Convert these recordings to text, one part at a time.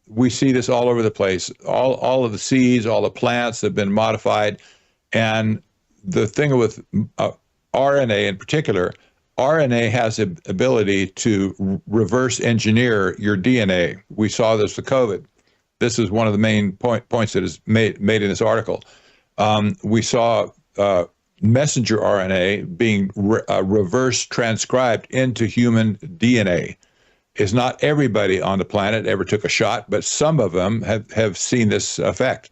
We see this all over the place. All of the seeds, all the plants have been modified. And the thing with RNA in particular, RNA has the ability to reverse engineer your DNA. We saw this with COVID. This is one of the main points that is made in this article. We saw messenger RNA being reverse transcribed into human DNA. It's not everybody on the planet ever took a shot, but some of them have seen this effect.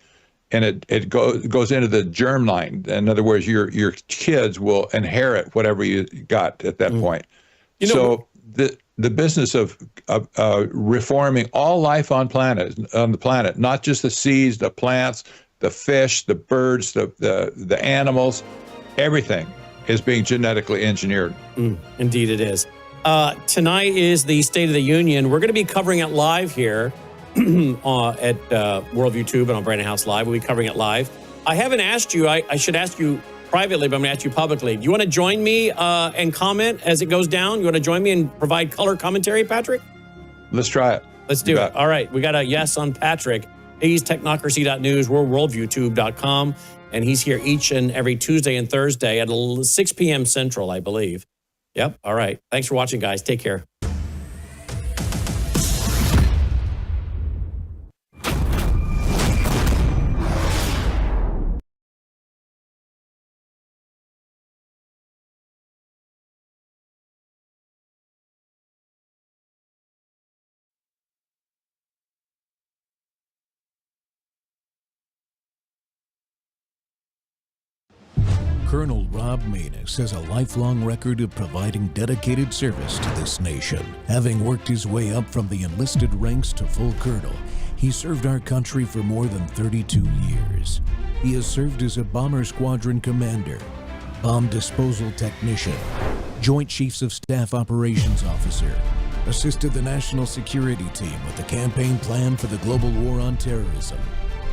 And it goes into the germline. In other words, your kids will inherit whatever you got at that point. So the business of reforming all life on the planet, not just the seeds, the plants, the fish, the birds, the animals, everything is being genetically engineered. Indeed it is. Tonight is the State of the Union. We're going to be covering it live here at Worldview Tube and on Brandon House Live. We'll be covering it live. I haven't asked you. I should ask you privately, but I'm going to ask you publicly. Do you want to join me and comment as it goes down? You want to join me and provide color commentary, Patrick? Let's try it. Let's do it. All right. We got a yes on Patrick. He's technocracy.news. We're worldviewtube.com. And he's here each and every Tuesday and Thursday at 6 p.m. Central, I believe. Yep. All right. Thanks for watching, guys. Take care. Colonel Rob Maness has a lifelong record of providing dedicated service to this nation. Having worked his way up from the enlisted ranks to full colonel, he served our country for more than 32 years. He has served as a bomber squadron commander, bomb disposal technician, Joint Chiefs of Staff operations officer, assisted the national security team with the campaign plan for the global war on terrorism.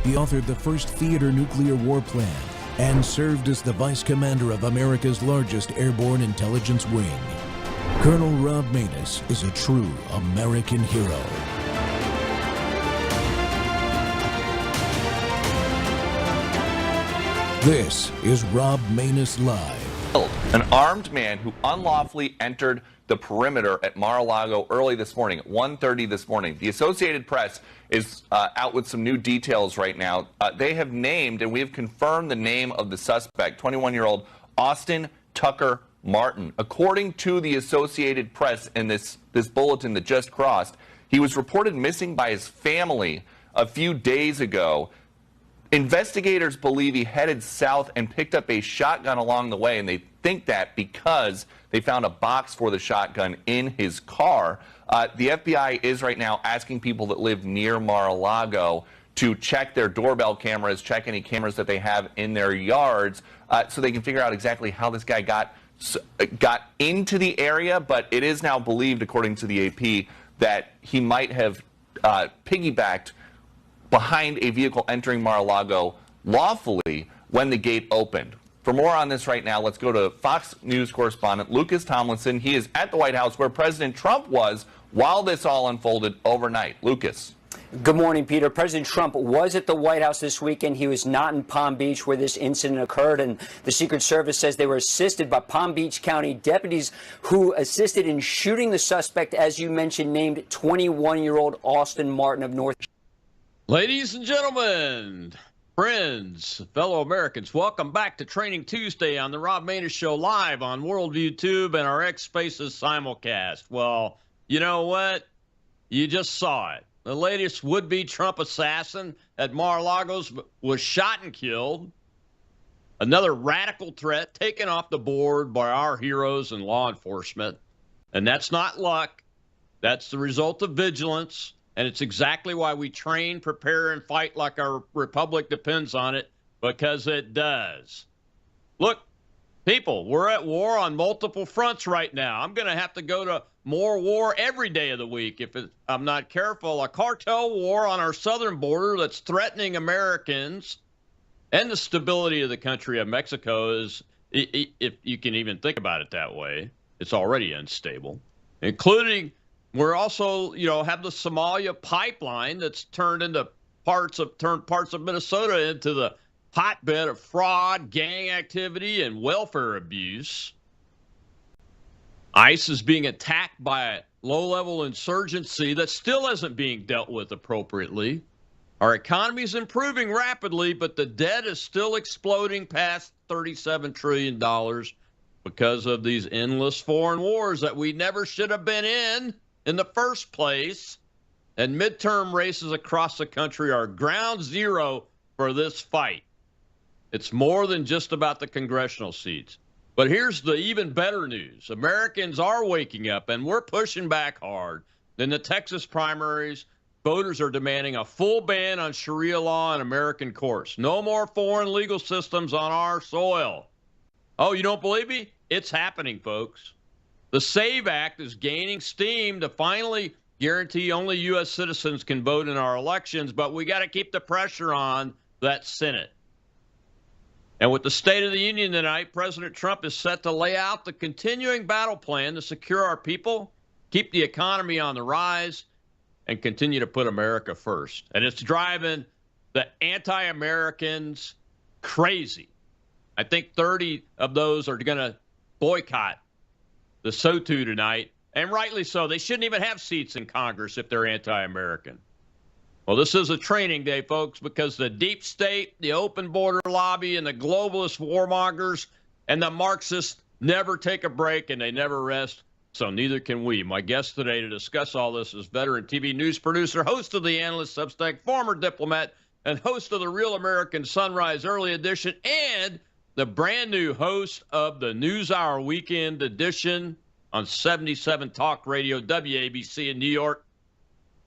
He authored the first theater nuclear war plan, and served as the Vice Commander of America's largest airborne intelligence wing. Colonel Rob Maness is a true American hero. This is Rob Maness Live. An armed man who unlawfully entered the perimeter at Mar-a-Lago early this morning, at 1:30 this morning. The Associated Press is out with some new details right now. They have named, and we have confirmed the name of the suspect, 21-year-old Austin Tucker Martin. According to the Associated Press in this bulletin that just crossed, he was reported missing by his family a few days ago. Investigators believe he headed south and picked up a shotgun along the way, and they think that because they found a box for the shotgun in his car. The FBI is right now asking people that live near Mar-a-Lago to check their doorbell cameras, check any cameras that they have in their yards, so they can figure out exactly how this guy got into the area. But it is now believed, according to the AP, that he might have piggybacked behind a vehicle entering Mar-a-Lago lawfully when the gate opened. For more on this right now, let's go to Fox News correspondent Lucas Tomlinson. He is at the White House where President Trump was while this all unfolded overnight. Lucas. Good morning, Peter. President Trump was at the White House this weekend. He was not in Palm Beach where this incident occurred, and the Secret Service says they were assisted by Palm Beach County deputies who assisted in shooting the suspect, as you mentioned, named 21-year-old Austin Martin of North. Ladies and gentlemen, friends, fellow Americans, welcome back to Training Tuesday on the Rob Maness Show live on Worldview Tube and our X Spaces simulcast. Well, you know what? You just saw it. The latest would-be Trump assassin at Mar-a-Lago was shot and killed. Another radical threat taken off the board by our heroes and law enforcement. And that's not luck. That's the result of vigilance. And it's exactly why we train, prepare, and fight like our republic depends on it, because it does. Look, people, we're at war on multiple fronts right now. I'm going to have to go to more war every day of the week if I'm not careful. A cartel war on our southern border that's threatening Americans and the stability of the country of Mexico is, if you can even think about it that way, it's already unstable, including We're also, have the Somalia pipeline that's turned parts of Minnesota into the hotbed of fraud, gang activity, and welfare abuse. ICE is being attacked by a low-level insurgency that still isn't being dealt with appropriately. Our economy is improving rapidly, but the debt is still exploding past $37 trillion because of these endless foreign wars that we never should have been in the first place. And midterm races across the country are ground zero for this fight. It's more than just about the congressional seats. But here's the even better news. Americans are waking up, and we're pushing back hard. In the Texas primaries, voters are demanding a full ban on Sharia law in American courts. No more foreign legal systems on our soil. Oh, you don't believe me? It's happening, folks. The SAVE Act is gaining steam to finally guarantee only U.S. citizens can vote in our elections, but we got to keep the pressure on that Senate. And with the State of the Union tonight, President Trump is set to lay out the continuing battle plan to secure our people, keep the economy on the rise, and continue to put America first. And it's driving the anti-Americans crazy. I think 30 of those are going to boycott the SOTU tonight, and rightly so. They shouldn't even have seats in Congress if they're anti-American. Well, this is a training day, folks, because the deep state, the open border lobby, and the globalist warmongers and the Marxists never take a break, and they never rest, so neither can we. My guest today to discuss all this is veteran TV news producer, host of the Analyst Substack, former diplomat, and host of the Real American Sunrise Early Edition, and the brand new host of the NewsHour Weekend Edition on 77 Talk Radio, WABC in New York,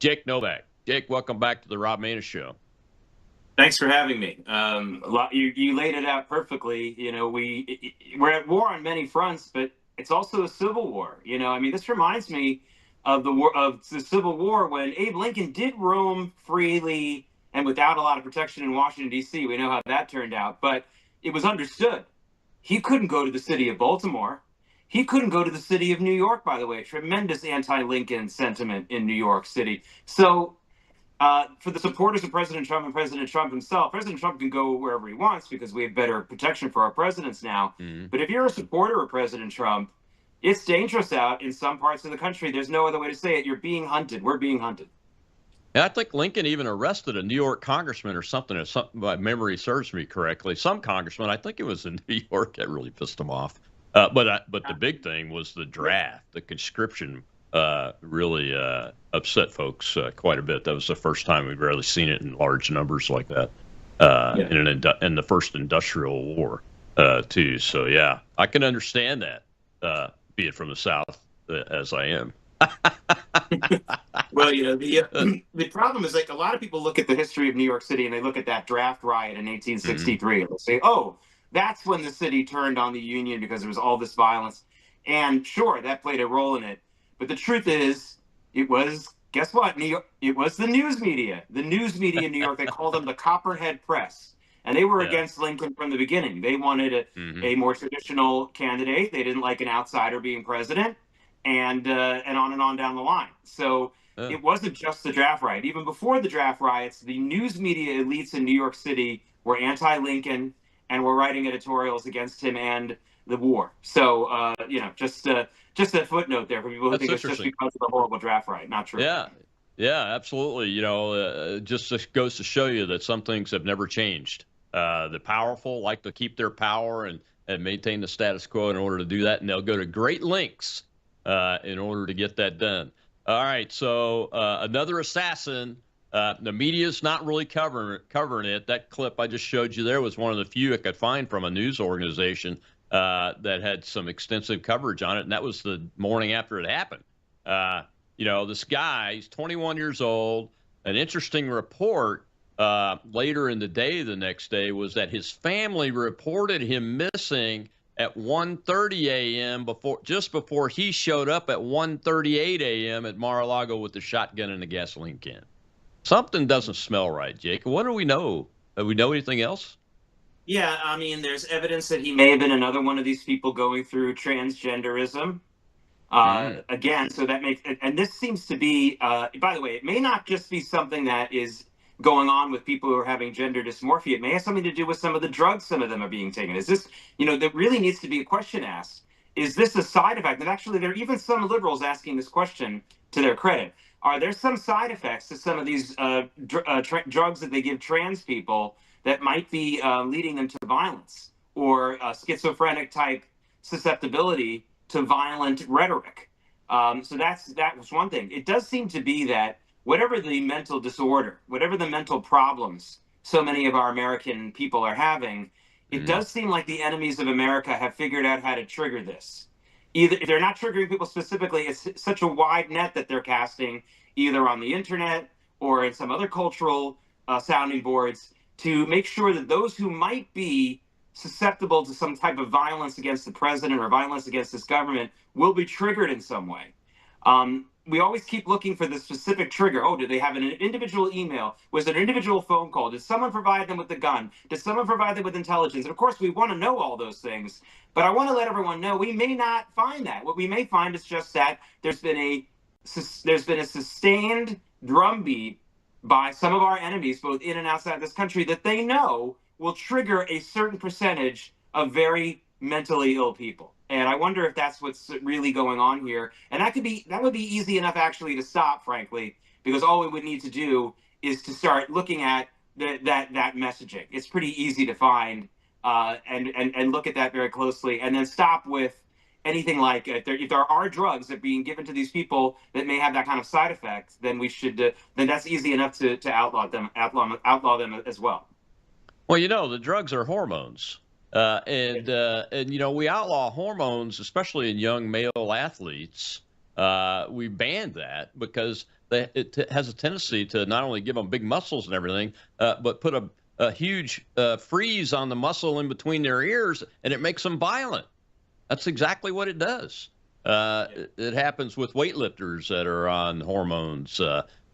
Jake Novak. Jake, welcome back to the Rob Maness Show. Thanks for having me. You laid it out perfectly. We're at war on many fronts, but it's also a civil war. This reminds me of the Civil War when Abe Lincoln did roam freely and without a lot of protection in Washington, D.C. We know how that turned out, but it was understood. He couldn't go to the city of Baltimore. He couldn't go to the city of New York, by the way. Tremendous anti-Lincoln sentiment in New York City. So for the supporters of President Trump and President Trump himself, President Trump can go wherever he wants because we have better protection for our presidents now. Mm-hmm. But if you're a supporter of President Trump, it's dangerous out in some parts of the country. There's no other way to say it. You're being hunted. We're being hunted. Yeah, I think Lincoln even arrested a New York congressman or something, if my memory serves me correctly. Some congressman, I think it was in New York, that really pissed him off. But the big thing was the draft, the conscription. Really upset folks quite a bit. That was the first time we've really seen it in large numbers like that in the first industrial war too. So yeah, I can understand that, be it from the South as I am. Well, the problem is, like, a lot of people look at the history of New York City and they look at that draft riot in 1863 and they say, oh, that's when the city turned on the Union because there was all this violence. And sure, that played a role in it. But the truth is, it was, guess what, New York, it was the news media. The news media in New York, they called them the Copperhead Press. And they were against Lincoln from the beginning. They wanted a more traditional candidate. They didn't like an outsider being president, and on down the line. So it wasn't just the draft riot. Even before the draft riots, the news media elites in New York City were anti-Lincoln and were writing editorials against him and the war. So, just a footnote there for people who think it's just because of the horrible draft riot. Not true. Yeah, absolutely. Just goes to show you that some things have never changed. The powerful like to keep their power and maintain the status quo in order to do that, and they'll go to great lengths in order to get that done. All right, so another assassin. The media's not really covering it. That clip I just showed you there was one of the few I could find from a news organization that had some extensive coverage on it, and that was the morning after it happened. This guy, he's 21 years old. An interesting report later in the day the next day was that his family reported him missing at 1:30 a.m. just before he showed up at 1:38 a.m. at Mar-a-Lago with the shotgun and the gasoline can. Something doesn't smell right, Jake. What do we know? Do we know anything else? Yeah, there's evidence that he may have been another one of these people going through transgenderism. Again, so that makes, and this seems to be, by the way, it may not just be something that is going on with people who are having gender dysmorphia. It may have something to do with some of the drugs some of them are being taken. Is this, there really needs to be a question asked. Is this a side effect? And actually, there are even some liberals asking this question to their credit. Are there some side effects to some of these drugs that they give trans people that might be leading them to violence or schizophrenic type susceptibility to violent rhetoric? So that was one thing. It does seem to be that whatever the mental disorder, whatever the mental problems so many of our American people are having, it does seem like the enemies of America have figured out how to trigger this. Either if they're not triggering people specifically, it's such a wide net that they're casting, either on the internet or in some other cultural sounding boards, to make sure that those who might be susceptible to some type of violence against the president or violence against this government will be triggered in some way. We always keep looking for the specific trigger. Oh, did they have an individual email? Was it an individual phone call? Did someone provide them with the gun? Did someone provide them with intelligence? And of course, we want to know all those things. But I want to let everyone know we may not find that. What we may find is just that there's been a sustained drumbeat by some of our enemies, both in and outside this country, that they know will trigger a certain percentage of very mentally ill people. And I wonder if that's what's really going on here. And that would be easy enough actually to stop, frankly, because all we would need to do is to start looking at that messaging. It's pretty easy to find and look at that very closely, and then stop with anything like if there are drugs that are being given to these people that may have that kind of side effect, then we should then that's easy enough to outlaw them as well. Well, the drugs are hormones. And we outlaw hormones, especially in young male athletes. We banned that because it has a tendency to not only give them big muscles and everything, but put a huge freeze on the muscle in between their ears, and it makes them violent. That's exactly what it does. It happens with weightlifters that are on hormones,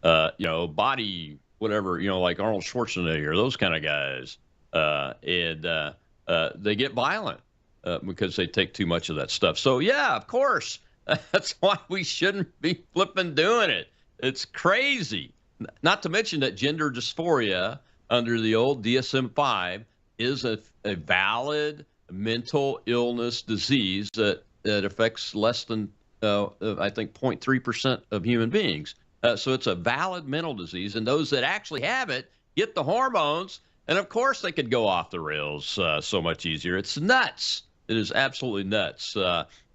body, whatever, like Arnold Schwarzenegger, those kind of guys. They get violent because they take too much of that stuff. So, yeah, of course, that's why we shouldn't be flipping doing it. It's crazy. Not to mention that gender dysphoria under the old DSM-5 is a valid mental illness disease that affects less than, I think, 0.3% of human beings. So it's a valid mental disease. And those that actually have it get the hormones. And, of course, they could go off the rails so much easier. It's nuts. It is absolutely nuts.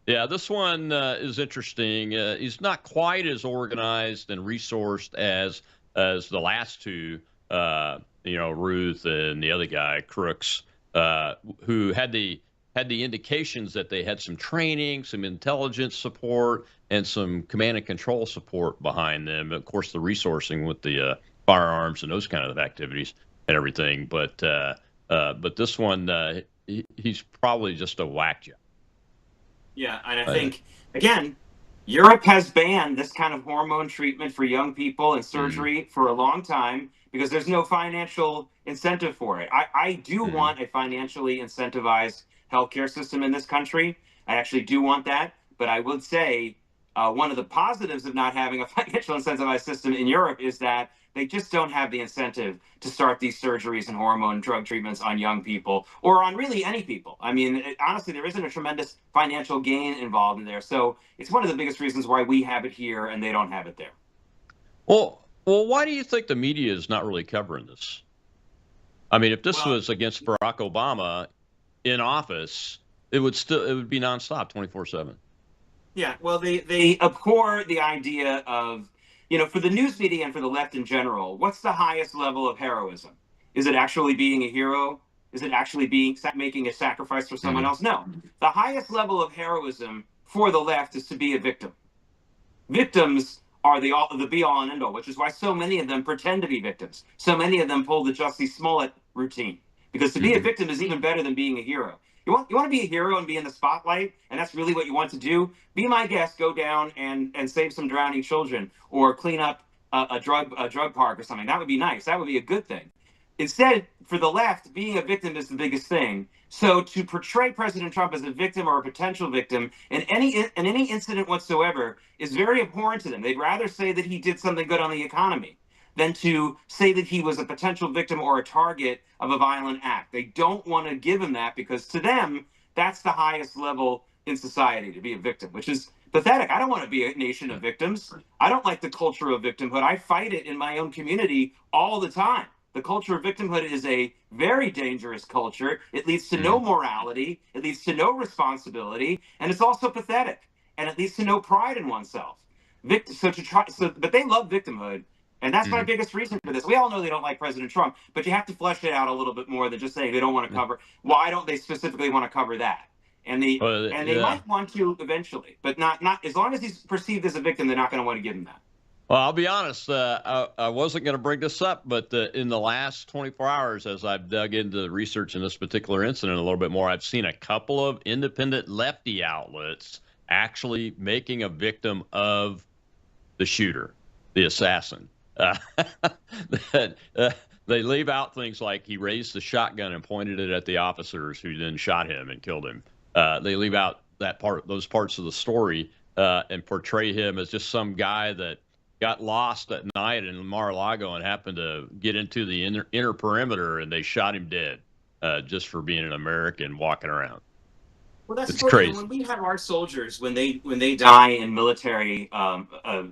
This one is interesting. He's not quite as organized and resourced as the last two, Ruth and the other guy, Crooks, who had the indications that they had some training, some intelligence support, and some command and control support behind them. Of course, the resourcing with the firearms and those kind of activities and everything, but this one, he's probably just a whack job. Yeah, and I think again, Europe has banned this kind of hormone treatment for young people and surgery for a long time because there's no financial incentive for it. I do want a financially incentivized healthcare system in this country. I actually do want that, but I would say one of the positives of not having a financial incentivized system in Europe is that they just don't have the incentive to start these surgeries and hormone drug treatments on young people or on really any people. I mean, honestly, there isn't a tremendous financial gain involved in there. So it's one of the biggest reasons why we have it here and they don't have it there. Well, why do you think the media is not really covering this? I mean, if this was against Barack Obama in office, it would be nonstop 24/7. Yeah, well, they abhor the idea of, for the news media and for the left in general, what's the highest level of heroism? Is it actually being a hero? Is it actually making a sacrifice for someone else? No. The highest level of heroism for the left is to be a victim. Victims are the be-all and end-all, which is why so many of them pretend to be victims. So many of them pull the Jussie Smollett routine, because to be a victim is even better than being a hero. You want to be a hero and be in the spotlight, and that's really what you want to do? Be my guest, go down and save some drowning children or clean up a drug park or something. That would be nice. That would be a good thing. Instead, for the left, being a victim is the biggest thing. So to portray President Trump as a victim or a potential victim in any incident whatsoever is very abhorrent to them. They'd rather say that he did something good on the economy than to say that he was a potential victim or a target of a violent act. They don't want to give him that because to them, that's the highest level in society, to be a victim, which is pathetic. I don't want to be a nation of victims. I don't like the culture of victimhood. I fight it in my own community all the time. The culture of victimhood is a very dangerous culture. It leads to no morality. It leads to no responsibility, and it's also pathetic. And it leads to no pride in oneself. But they love victimhood, and that's my biggest reason for this. We all know they don't like President Trump, but you have to flesh it out a little bit more than just saying they don't want to cover. Why don't they specifically want to cover that? And they might want to eventually, but not as long as he's perceived as a victim, they're not going to want to give him that. Well, I'll be honest. I wasn't going to bring this up, but in the last 24 hours, as I've dug into the research in this particular incident a little bit more, I've seen a couple of independent lefty outlets actually making a victim of the shooter, the assassin. They leave out things like he raised the shotgun and pointed it at the officers who then shot him and killed him. They leave out those parts of the story, and portray him as just some guy that got lost at night in Mar-a-Lago and happened to get into the inner perimeter, and they shot him dead just for being an American walking around. Well, that's it's crazy. When we have our soldiers, when they die in military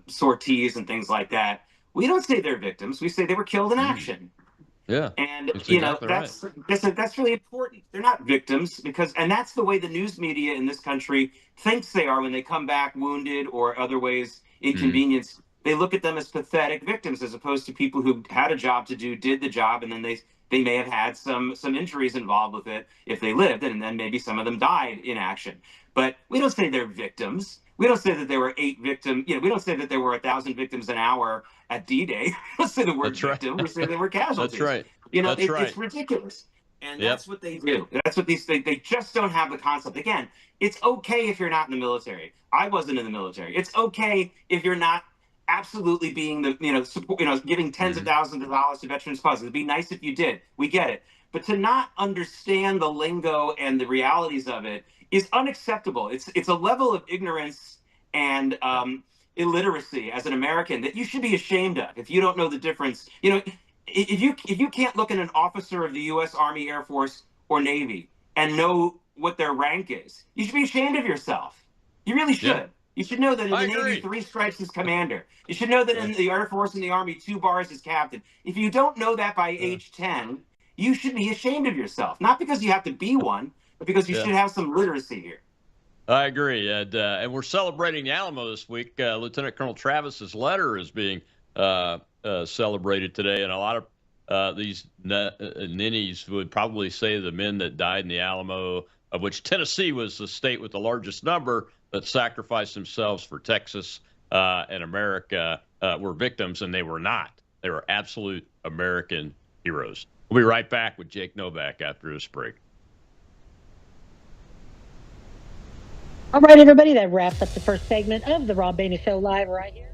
sorties and things like that, we don't say they're victims. We say they were killed in action. Yeah, and exactly that's really important. They're not victims and that's the way the news media in this country thinks they are when they come back wounded or other ways inconvenienced. They look at them as pathetic victims as opposed to people who had a job to do, did the job, and then they may have had some injuries involved with it if they lived, and then maybe some of them died in action. But we don't say they're victims. We don't say that there were 8 victims. We don't say that there were 1,000 victims an hour at D-Day. We don't say the word victim. We say there were casualties. That's right. It's ridiculous. And that's what they do. That's what they just don't have the concept. Again, it's okay if you're not in the military. I wasn't in the military. It's okay if you're not absolutely being giving tens of thousands of dollars to veterans causes. It'd be nice if you did. We get it. But to not understand the lingo and the realities of it is unacceptable. It's a level of ignorance and illiteracy as an American that you should be ashamed of if you don't know the difference. If you can't look at an officer of the U.S. Army, Air Force, or Navy and know what their rank is, you should be ashamed of yourself. You really should. Yeah. You should know that in the Navy, 3 stripes is commander. You should know that in the Air Force and the Army, 2 bars is captain. If you don't know that by age 10, you should be ashamed of yourself. Not because you have to be one, but because you should have some literacy here. I agree. And we're celebrating the Alamo this week. Lieutenant Colonel Travis's letter is being celebrated today. And a lot of these ninnies would probably say the men that died in the Alamo, of which Tennessee was the state with the largest number, that sacrificed themselves for Texas and America, were victims, and they were not. They were absolute American heroes. We'll be right back with Jake Novak after this break. All right, everybody, that wraps up the first segment of the Rob Maness Show live right here.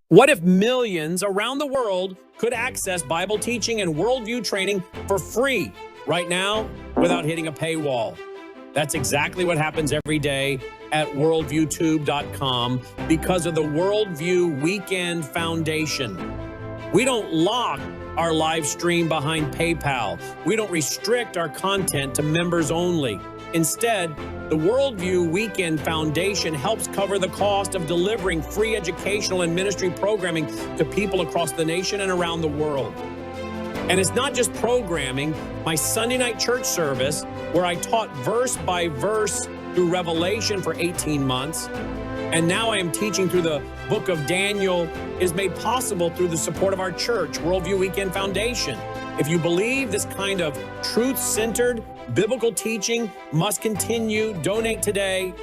What if millions around the world could access Bible teaching and worldview training for free right now without hitting a paywall? That's exactly what happens every day at worldviewtube.com because of the Worldview Weekend Foundation. We don't lock our live stream behind PayPal. We don't restrict our content to members only. Instead, the Worldview Weekend Foundation helps cover the cost of delivering free educational and ministry programming to people across the nation and around the world. And it's not just programming. My Sunday night church service, where I taught verse by verse through Revelation for 18 months, and now I am teaching through the book of Daniel, is made possible through the support of our church, Worldview Weekend Foundation. If you believe this kind of truth-centered biblical teaching must continue, donate today.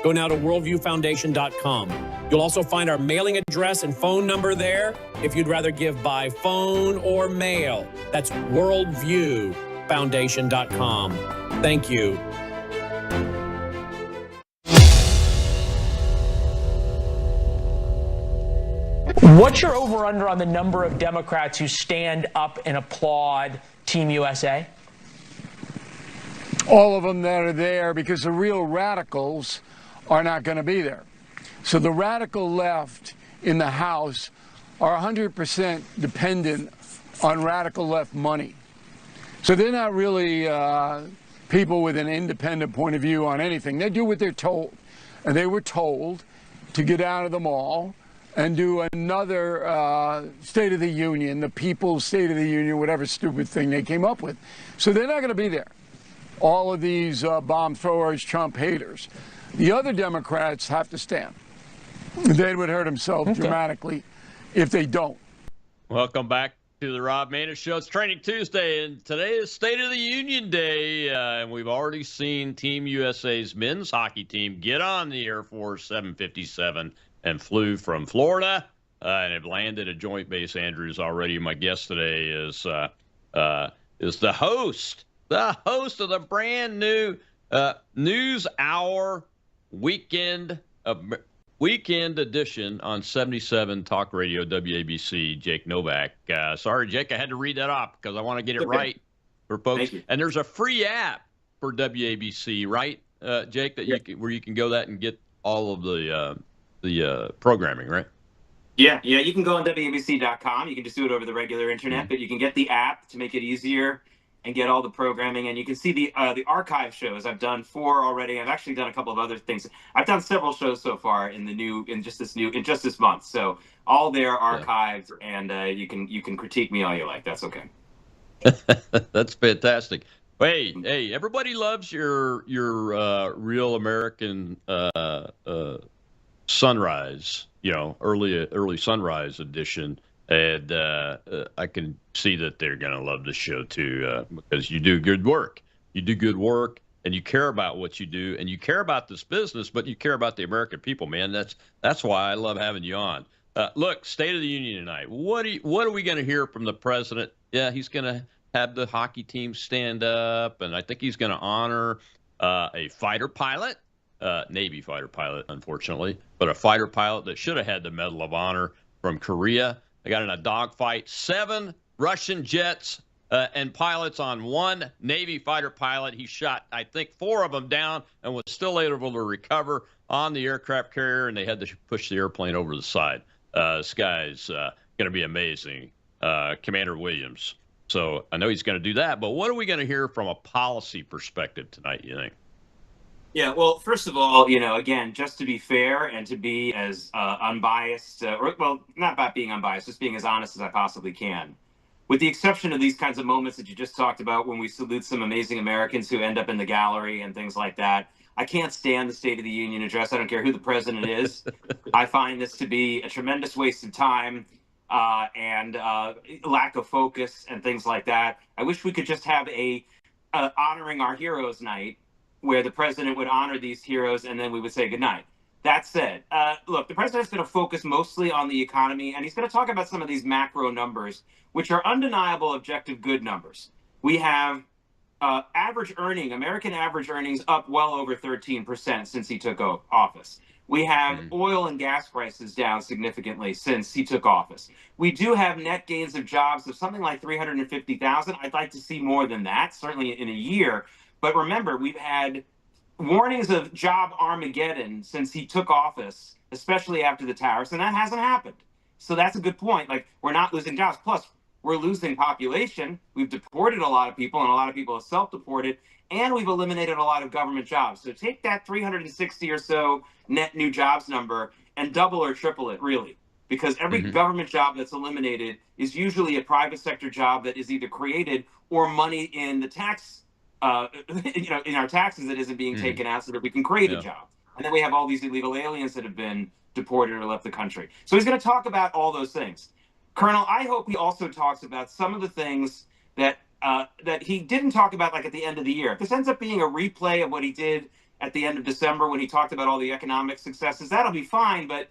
Go now to worldviewfoundation.com. You'll also find our mailing address and phone number there if you'd rather give by phone or mail. That's worldviewfoundation.com. Thank you. What's your over-under on the number of Democrats who stand up and applaud Team USA? All of them that are there, because the real radicals are not going to be there. So the radical left in the House are 100% dependent on radical left money. So they're not really people with an independent point of view on anything. They do what they're told. And they were told to get out of the mall and do another State of the Union, the People's State of the Union, whatever stupid thing they came up with. So they're not going to be there. All of these bomb throwers, Trump haters. The other Democrats have to stand. They would hurt themselves dramatically if they don't. Welcome back to the Rob Maness Show. It's Training Tuesday, and today is State of the Union Day. And we've already seen Team USA's men's hockey team get on the Air Force 757 and flew from Florida and have landed at Joint Base Andrews already. My guest today is the host of the brand new News Hour weekend edition on 77 Talk Radio WABC. Jake Novak. Sorry, Jake, I had to read that off because I want to get it right for folks. And there's a free app for WABC, right, Jake? That where you can go that and get all of the programming, right? Yeah. You can go on WABC.com. You can just do it over the regular internet, but you can get the app to make it easier and get all the programming, and you can see the archive shows. I've done 4 already. I've actually done a couple of other things. I've done several shows so far in just this month. So all there archived, and you can critique me all you like. That's okay. That's fantastic. Hey, everybody loves your Real American Sunrise, early Sunrise edition. And I can see that they're going to love the show, too, because you do good work. You do good work, and you care about what you do, and you care about this business, but you care about the American people, man. That's why I love having you on. Look, State of the Union tonight. What are we going to hear from the president? Yeah, he's going to have the hockey team stand up, and I think he's going to honor a fighter pilot, Navy fighter pilot, unfortunately, but a fighter pilot that should have had the Medal of Honor from Korea. They got in a dogfight, 7 Russian jets and pilots on 1 Navy fighter pilot. He shot, I think, 4 of them down and was still able to recover on the aircraft carrier, and they had to push the airplane over the side. This guy's going to be amazing, Commander Williams. So I know he's going to do that, but what are we going to hear from a policy perspective tonight, you think? Yeah, well, first of all, again, just to be fair and to be as unbiased, not about being unbiased, just being as honest as I possibly can. With the exception of these kinds of moments that you just talked about when we salute some amazing Americans who end up in the gallery and things like that, I can't stand the State of the Union address. I don't care who the president is. I find this to be a tremendous waste of time and lack of focus and things like that. I wish we could just have a honoring our heroes night, where the president would honor these heroes and then we would say goodnight. That said, look, the president's going to focus mostly on the economy, and he's going to talk about some of these macro numbers, which are undeniable, objective, good numbers. We have American average earnings up well over 13% since he took office. We have oil and gas prices down significantly since he took office. We do have net gains of jobs of something like 350,000. I'd like to see more than that, certainly in a year. But remember, we've had warnings of job Armageddon since he took office, especially after the tariffs, and that hasn't happened. So that's a good point. Like, we're not losing jobs. Plus, we're losing population. We've deported a lot of people, and a lot of people have self-deported, and we've eliminated a lot of government jobs. So take that 360 or so net new jobs number and double or triple it, really, because every government job that's eliminated is usually a private sector job that is either created or money in the tax in our taxes that isn't being taken out so that we can create a job. And then we have all these illegal aliens that have been deported or left the country. So he's going to talk about all those things. Colonel, I hope he also talks about some of the things that he didn't talk about, like at the end of the year. If this ends up being a replay of what he did at the end of December when he talked about all the economic successes, that'll be fine, but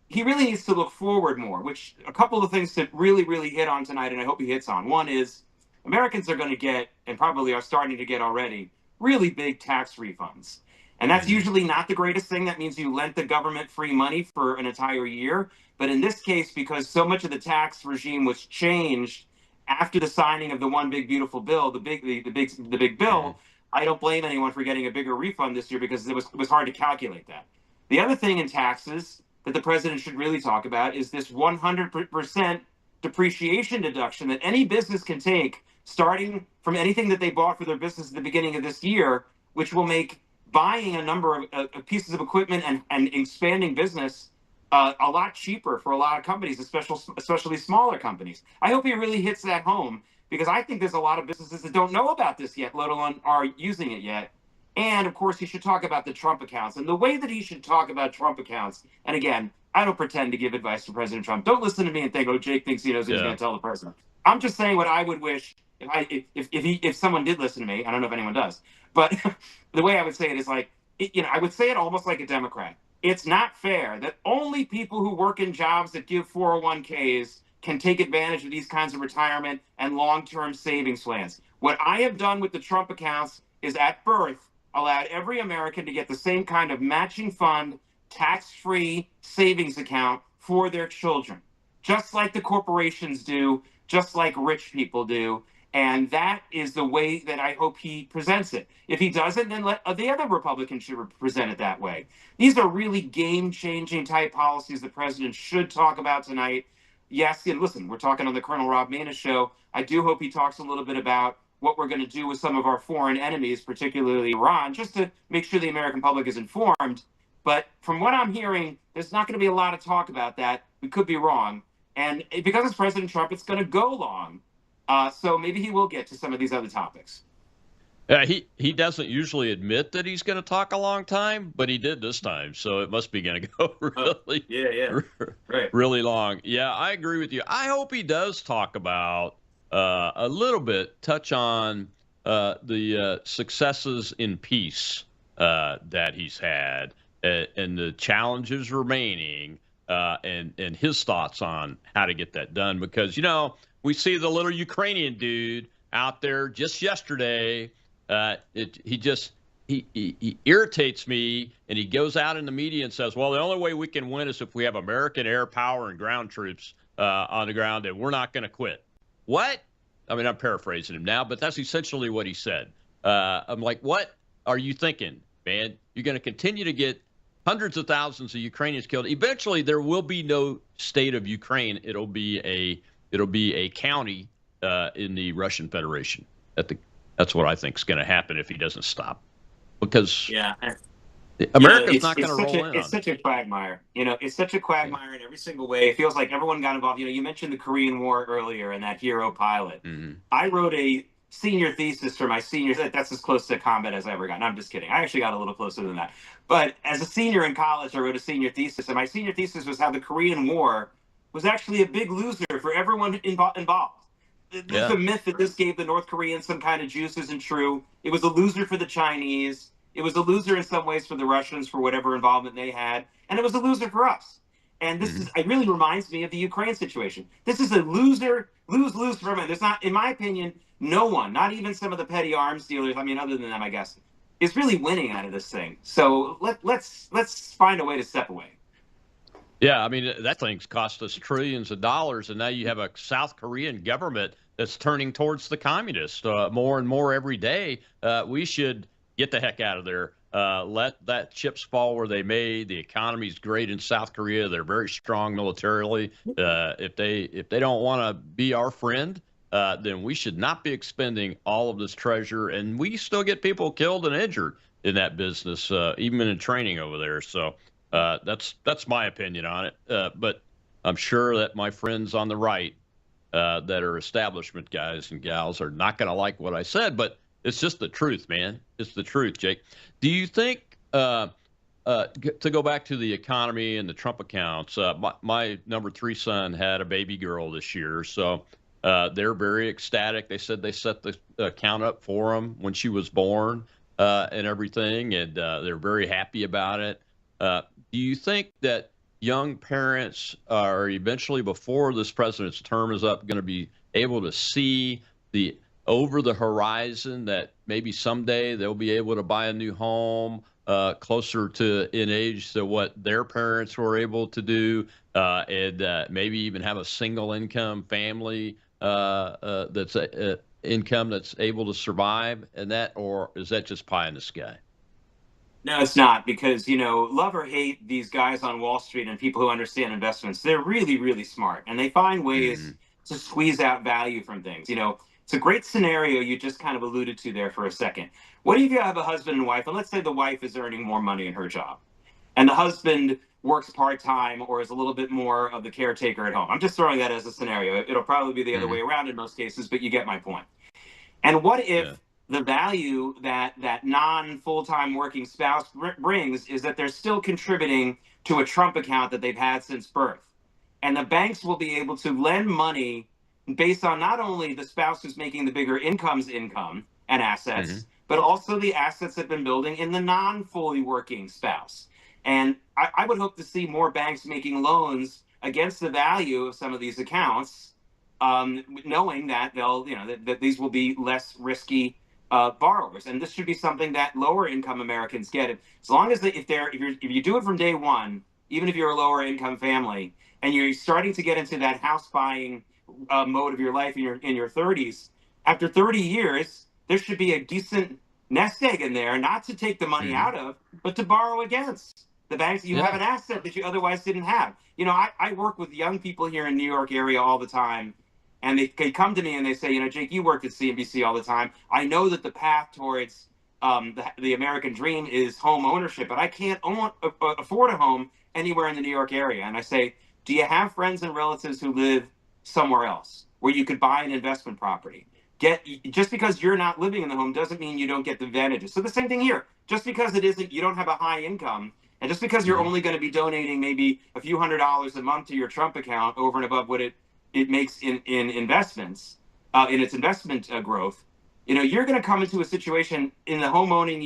he really needs to look forward more, which a couple of things to really, really hit on tonight, and I hope he hits on. One is Americans are going to get, and probably are starting to get already, really big tax refunds. And that's usually not the greatest thing. That means you lent the government free money for an entire year. But in this case, because so much of the tax regime was changed after the signing of the one big beautiful bill, the big bill, I don't blame anyone for getting a bigger refund this year because it was hard to calculate that. The other thing in taxes that the president should really talk about is this 100% depreciation deduction that any business can take starting from anything that they bought for their business at the beginning of this year, which will make buying a number of pieces of equipment and expanding business a lot cheaper for a lot of companies, especially smaller companies. I hope he really hits that home because I think there's a lot of businesses that don't know about this yet, let alone are using it yet. And of course, he should talk about the Trump accounts. And the way that he should talk about Trump accounts, and again, I don't pretend to give advice to President Trump. Don't listen to me and think, oh, Jake thinks he knows what he's going to tell the president. I'm just saying what I would wish if someone did listen to me. I don't know if anyone does, but the way I would say it is like, I would say it almost like a Democrat. It's not fair that only people who work in jobs that give 401ks can take advantage of these kinds of retirement and long-term savings plans. What I have done with the Trump accounts is at birth allowed every American to get the same kind of matching fund, tax-free savings account for their children, just like the corporations do, just like rich people do. And that is the way that I hope he presents it. If he doesn't, then let the other Republicans should present it that way. These are really game-changing type policies the president should talk about tonight. Yes, and listen, we're talking on the Colonel Rob Maness show. I do hope he talks a little bit about what we're going to do with some of our foreign enemies, particularly Iran, just to make sure the American public is informed. But from what I'm hearing, there's not going to be a lot of talk about that. We could be wrong. And because it's President Trump, it's going to go long. So maybe he will get to some of these other topics. He doesn't usually admit that he's going to talk a long time, but he did this time. So it must be going to go really long. Yeah, I agree with you. I hope he does talk about a little bit, touch on the successes in peace that he's had and the challenges remaining and his thoughts on how to get that done. Because, we see the little Ukrainian dude out there just yesterday. He irritates me, and he goes out in the media and says, well, the only way we can win is if we have American air power and ground troops on the ground, and we're not going to quit. What? I mean, I'm paraphrasing him now, but that's essentially what he said. I'm like, what are you thinking, man? You're going to continue to get hundreds of thousands of Ukrainians killed. Eventually, there will be no state of Ukraine. It'll be a county in the Russian Federation. That's what I think is going to happen if he doesn't stop. Because America's not going to roll in. It's such a quagmire. It's such a quagmire in every single way. It feels like everyone got involved. You mentioned the Korean War earlier and that hero pilot. Mm-hmm. I wrote a senior thesis for my seniors. That's as close to combat as I ever got. And I'm just kidding. I actually got a little closer than that. But as a senior in college, I wrote a senior thesis. And my senior thesis was how the Korean War was actually a big loser for everyone involved. The myth that this gave the North Koreans some kind of juice isn't true. It was a loser for the Chinese. It was a loser in some ways for the Russians for whatever involvement they had. And it was a loser for us. And this it really reminds me of the Ukraine situation. This is a lose-lose for everyone. There's not, in my opinion, no one, not even some of the petty arms dealers, I mean, other than them, I guess, is really winning out of this thing. So let's find a way to step away. Yeah, I mean, that thing's cost us trillions of dollars, and now you have a South Korean government that's turning towards the communists more and more every day. We should get the heck out of there. Let that chips fall where they may. The economy's great in South Korea. They're very strong militarily. If they don't want to be our friend, then we should not be expending all of this treasure. And we still get people killed and injured in that business, even in training over there. So that's my opinion on it. But I'm sure that my friends on the right that are establishment guys and gals are not going to like what I said, but it's just the truth, man. It's the truth, Jake. Do you think, to go back to the economy and the Trump accounts, my number 3 son had a baby girl this year, so they're very ecstatic. They said they set the account up for him when she was born and everything, and they're very happy about it. Do you think that young parents are eventually, before this president's term is up, going to be able to see over the horizon that maybe someday they'll be able to buy a new home closer to in age to what their parents were able to do, and maybe even have a single income family that's income that's able to survive, and that, or is that just pie in the sky? No, it's not, because, love or hate these guys on Wall Street and people who understand investments, they're really, really smart, and they find ways to squeeze out value from things. It's a great scenario you just kind of alluded to there for a second. What if you have a husband and wife, and let's say the wife is earning more money in her job, and the husband works part-time or is a little bit more of the caretaker at home? I'm just throwing that as a scenario. It'll probably be the other way around in most cases, but you get my point. And what if the value that non-full-time working spouse brings is that they're still contributing to a Trump account that they've had since birth? And the banks will be able to lend money based on not only the spouse who's making the bigger income and assets, but also the assets that have been building in the non-fully working spouse. And I would hope to see more banks making loans against the value of some of these accounts, knowing that that these will be less risky borrowers. And this should be something that lower income Americans get. As long as if you do it from day one, even if you're a lower income family and you're starting to get into that house buying mode of your life in your 30s, after 30 years, there should be a decent nest egg in there, not to take the money out of, but to borrow against. The banks, you have an asset that you otherwise didn't have. I work with young people here in New York area all the time, and they come to me and they say, Jake, you work at CNBC all the time. I know that the path towards the American dream is home ownership, but I can't afford a home anywhere in the New York area. And I say, do you have friends and relatives who live somewhere else where you could buy an investment property? Just because you're not living in the home doesn't mean you don't get the advantages. So the same thing here. Just because you don't have a high income, and just because you're only going to be donating maybe a few $100s a month to your Trump account over and above what it makes in investments, in its investment growth, you're going to come into a situation in the home buying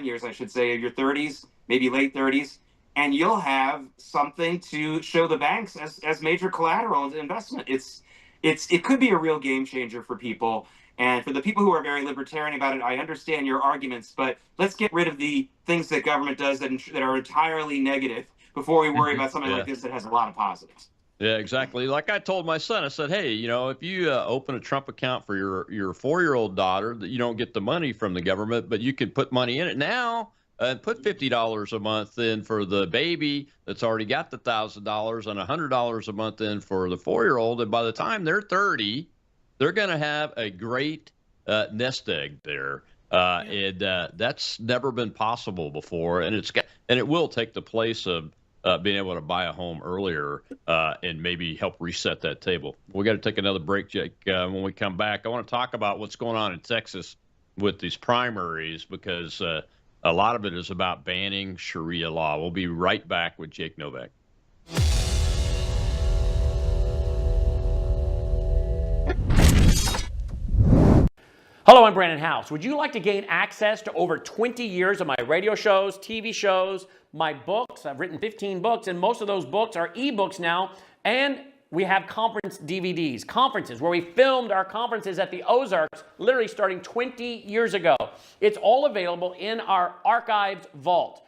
years, I should say, of your 30s, maybe late 30s, and you'll have something to show the banks as major collateral into investment. It could be a real game changer for people. And for the people who are very libertarian about it, I understand your arguments, but let's get rid of the things that government does that are entirely negative before we worry about something like this that has a lot of positives. Yeah, exactly. Like I told my son, I said, hey, if you open a Trump account for your 4-year-old daughter, that you don't get the money from the government, but you can put money in it now and put $50 a month in for the baby that's already got the $1,000 and $100 a month in for the 4-year-old. And by the time they're 30, they're going to have a great nest egg there. And that's never been possible before. And it will take the place of being able to buy a home earlier and maybe help reset that table. We got to take another break, Jake. When we come back, I want to talk about what's going on in Texas with these primaries, because a lot of it is about banning Sharia law. We'll be right back with Jake Novak. Hello, I'm Brandon House. Would you like to gain access to over 20 years of my radio shows, TV shows, my books? I've written 15 books, and most of those books are ebooks now. And we have conference DVDs, conferences where we filmed our conferences at the Ozarks, literally starting 20 years ago. It's all available in our archives vault.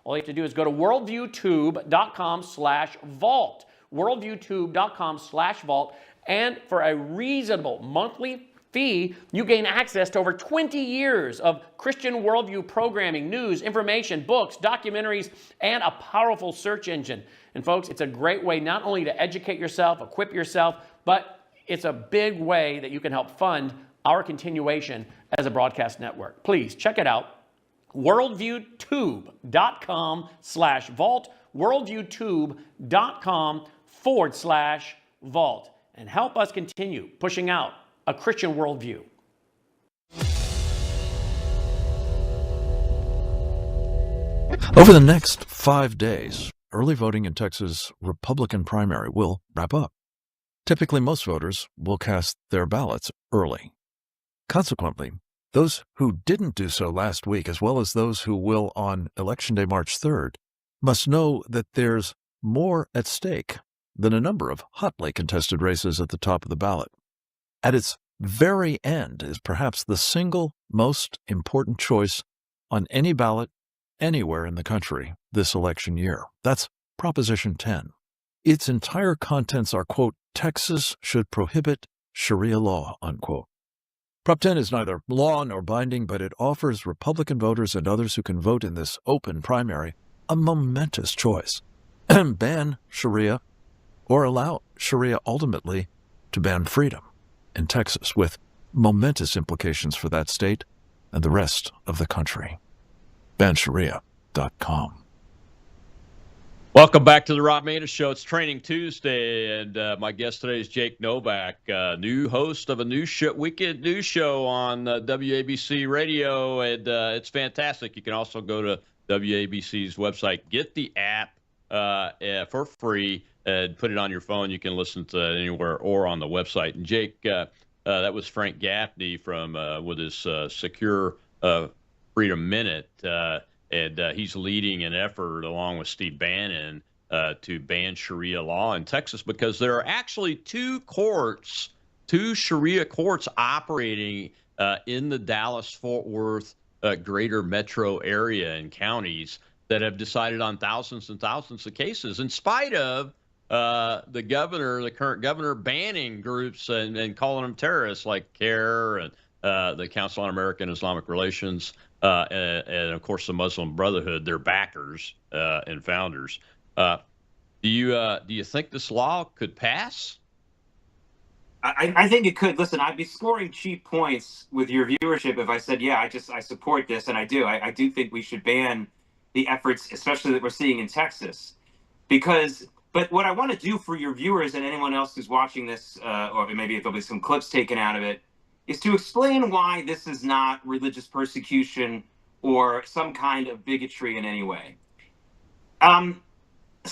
All you have to do is go to worldviewtube.com/vault, worldviewtube.com/vault, and for a reasonable monthly fee, you gain access to over 20 years of Christian worldview programming, news, information, books, documentaries, and a powerful search engine. And folks, it's a great way not only to educate yourself, equip yourself, but it's a big way that you can help fund our continuation as a broadcast network. Please check it out. worldviewtube.com/vault, worldviewtube.com/vault, and help us continue pushing out a Christian worldview. Over the next 5 days, early voting in Texas' Republican primary will wrap up. Typically, most voters will cast their ballots early. Consequently, those who didn't do so last week, as well as those who will on Election Day, March 3rd, must know that there's more at stake than a number of hotly contested races at the top of the ballot. At its very end is perhaps the single most important choice on any ballot anywhere in the country this election year. That's Proposition 10. Its entire contents are, quote, Texas should prohibit Sharia law, unquote. Prop 10 is neither law nor binding, but it offers Republican voters and others who can vote in this open primary a momentous choice. Ban Sharia or allow Sharia ultimately to ban freedom in Texas, with momentous implications for that state and the rest of the country. BanSharia.com. Welcome back to the Rob Maness Show. It's Training Tuesday, and my guest today is Jake Novak, new host of a new weekend news show on WABC Radio, and it's fantastic. You can also go to WABC's website, get the app for free, and put it on your phone. You can listen to it anywhere or on the website. And Jake, that was Frank Gaffney from with his Secure Freedom Minute. And he's leading an effort along with Steve Bannon to ban Sharia law in Texas, because there are actually two Sharia courts operating in the Dallas-Fort Worth greater metro area and counties that have decided on thousands and thousands of cases, in spite of the current governor, banning groups and calling them terrorists like CARE and the Council on American Islamic Relations. And of course, the Muslim Brotherhood, their backers and founders. Do you think this law could pass? I think it could. Listen, I'd be scoring cheap points with your viewership if I said, yeah, I support this, and I do. I do think we should ban the efforts, especially that we're seeing in Texas, but what I want to do for your viewers and anyone else who's watching this, or maybe there'll be some clips taken out of it, is to explain why this is not religious persecution or some kind of bigotry in any way. Some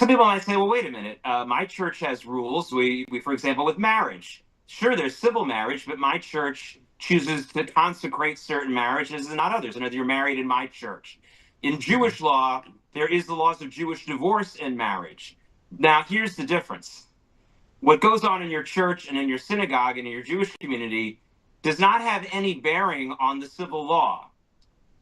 people might say, well, wait a minute. My church has rules. We, for example, with marriage. Sure, there's civil marriage, but my church chooses to consecrate certain marriages and not others. And you're married in my church. In Jewish law, there is the laws of Jewish divorce and marriage. Now, here's the difference. What goes on in your church and in your synagogue and in your Jewish community does not have any bearing on the civil law.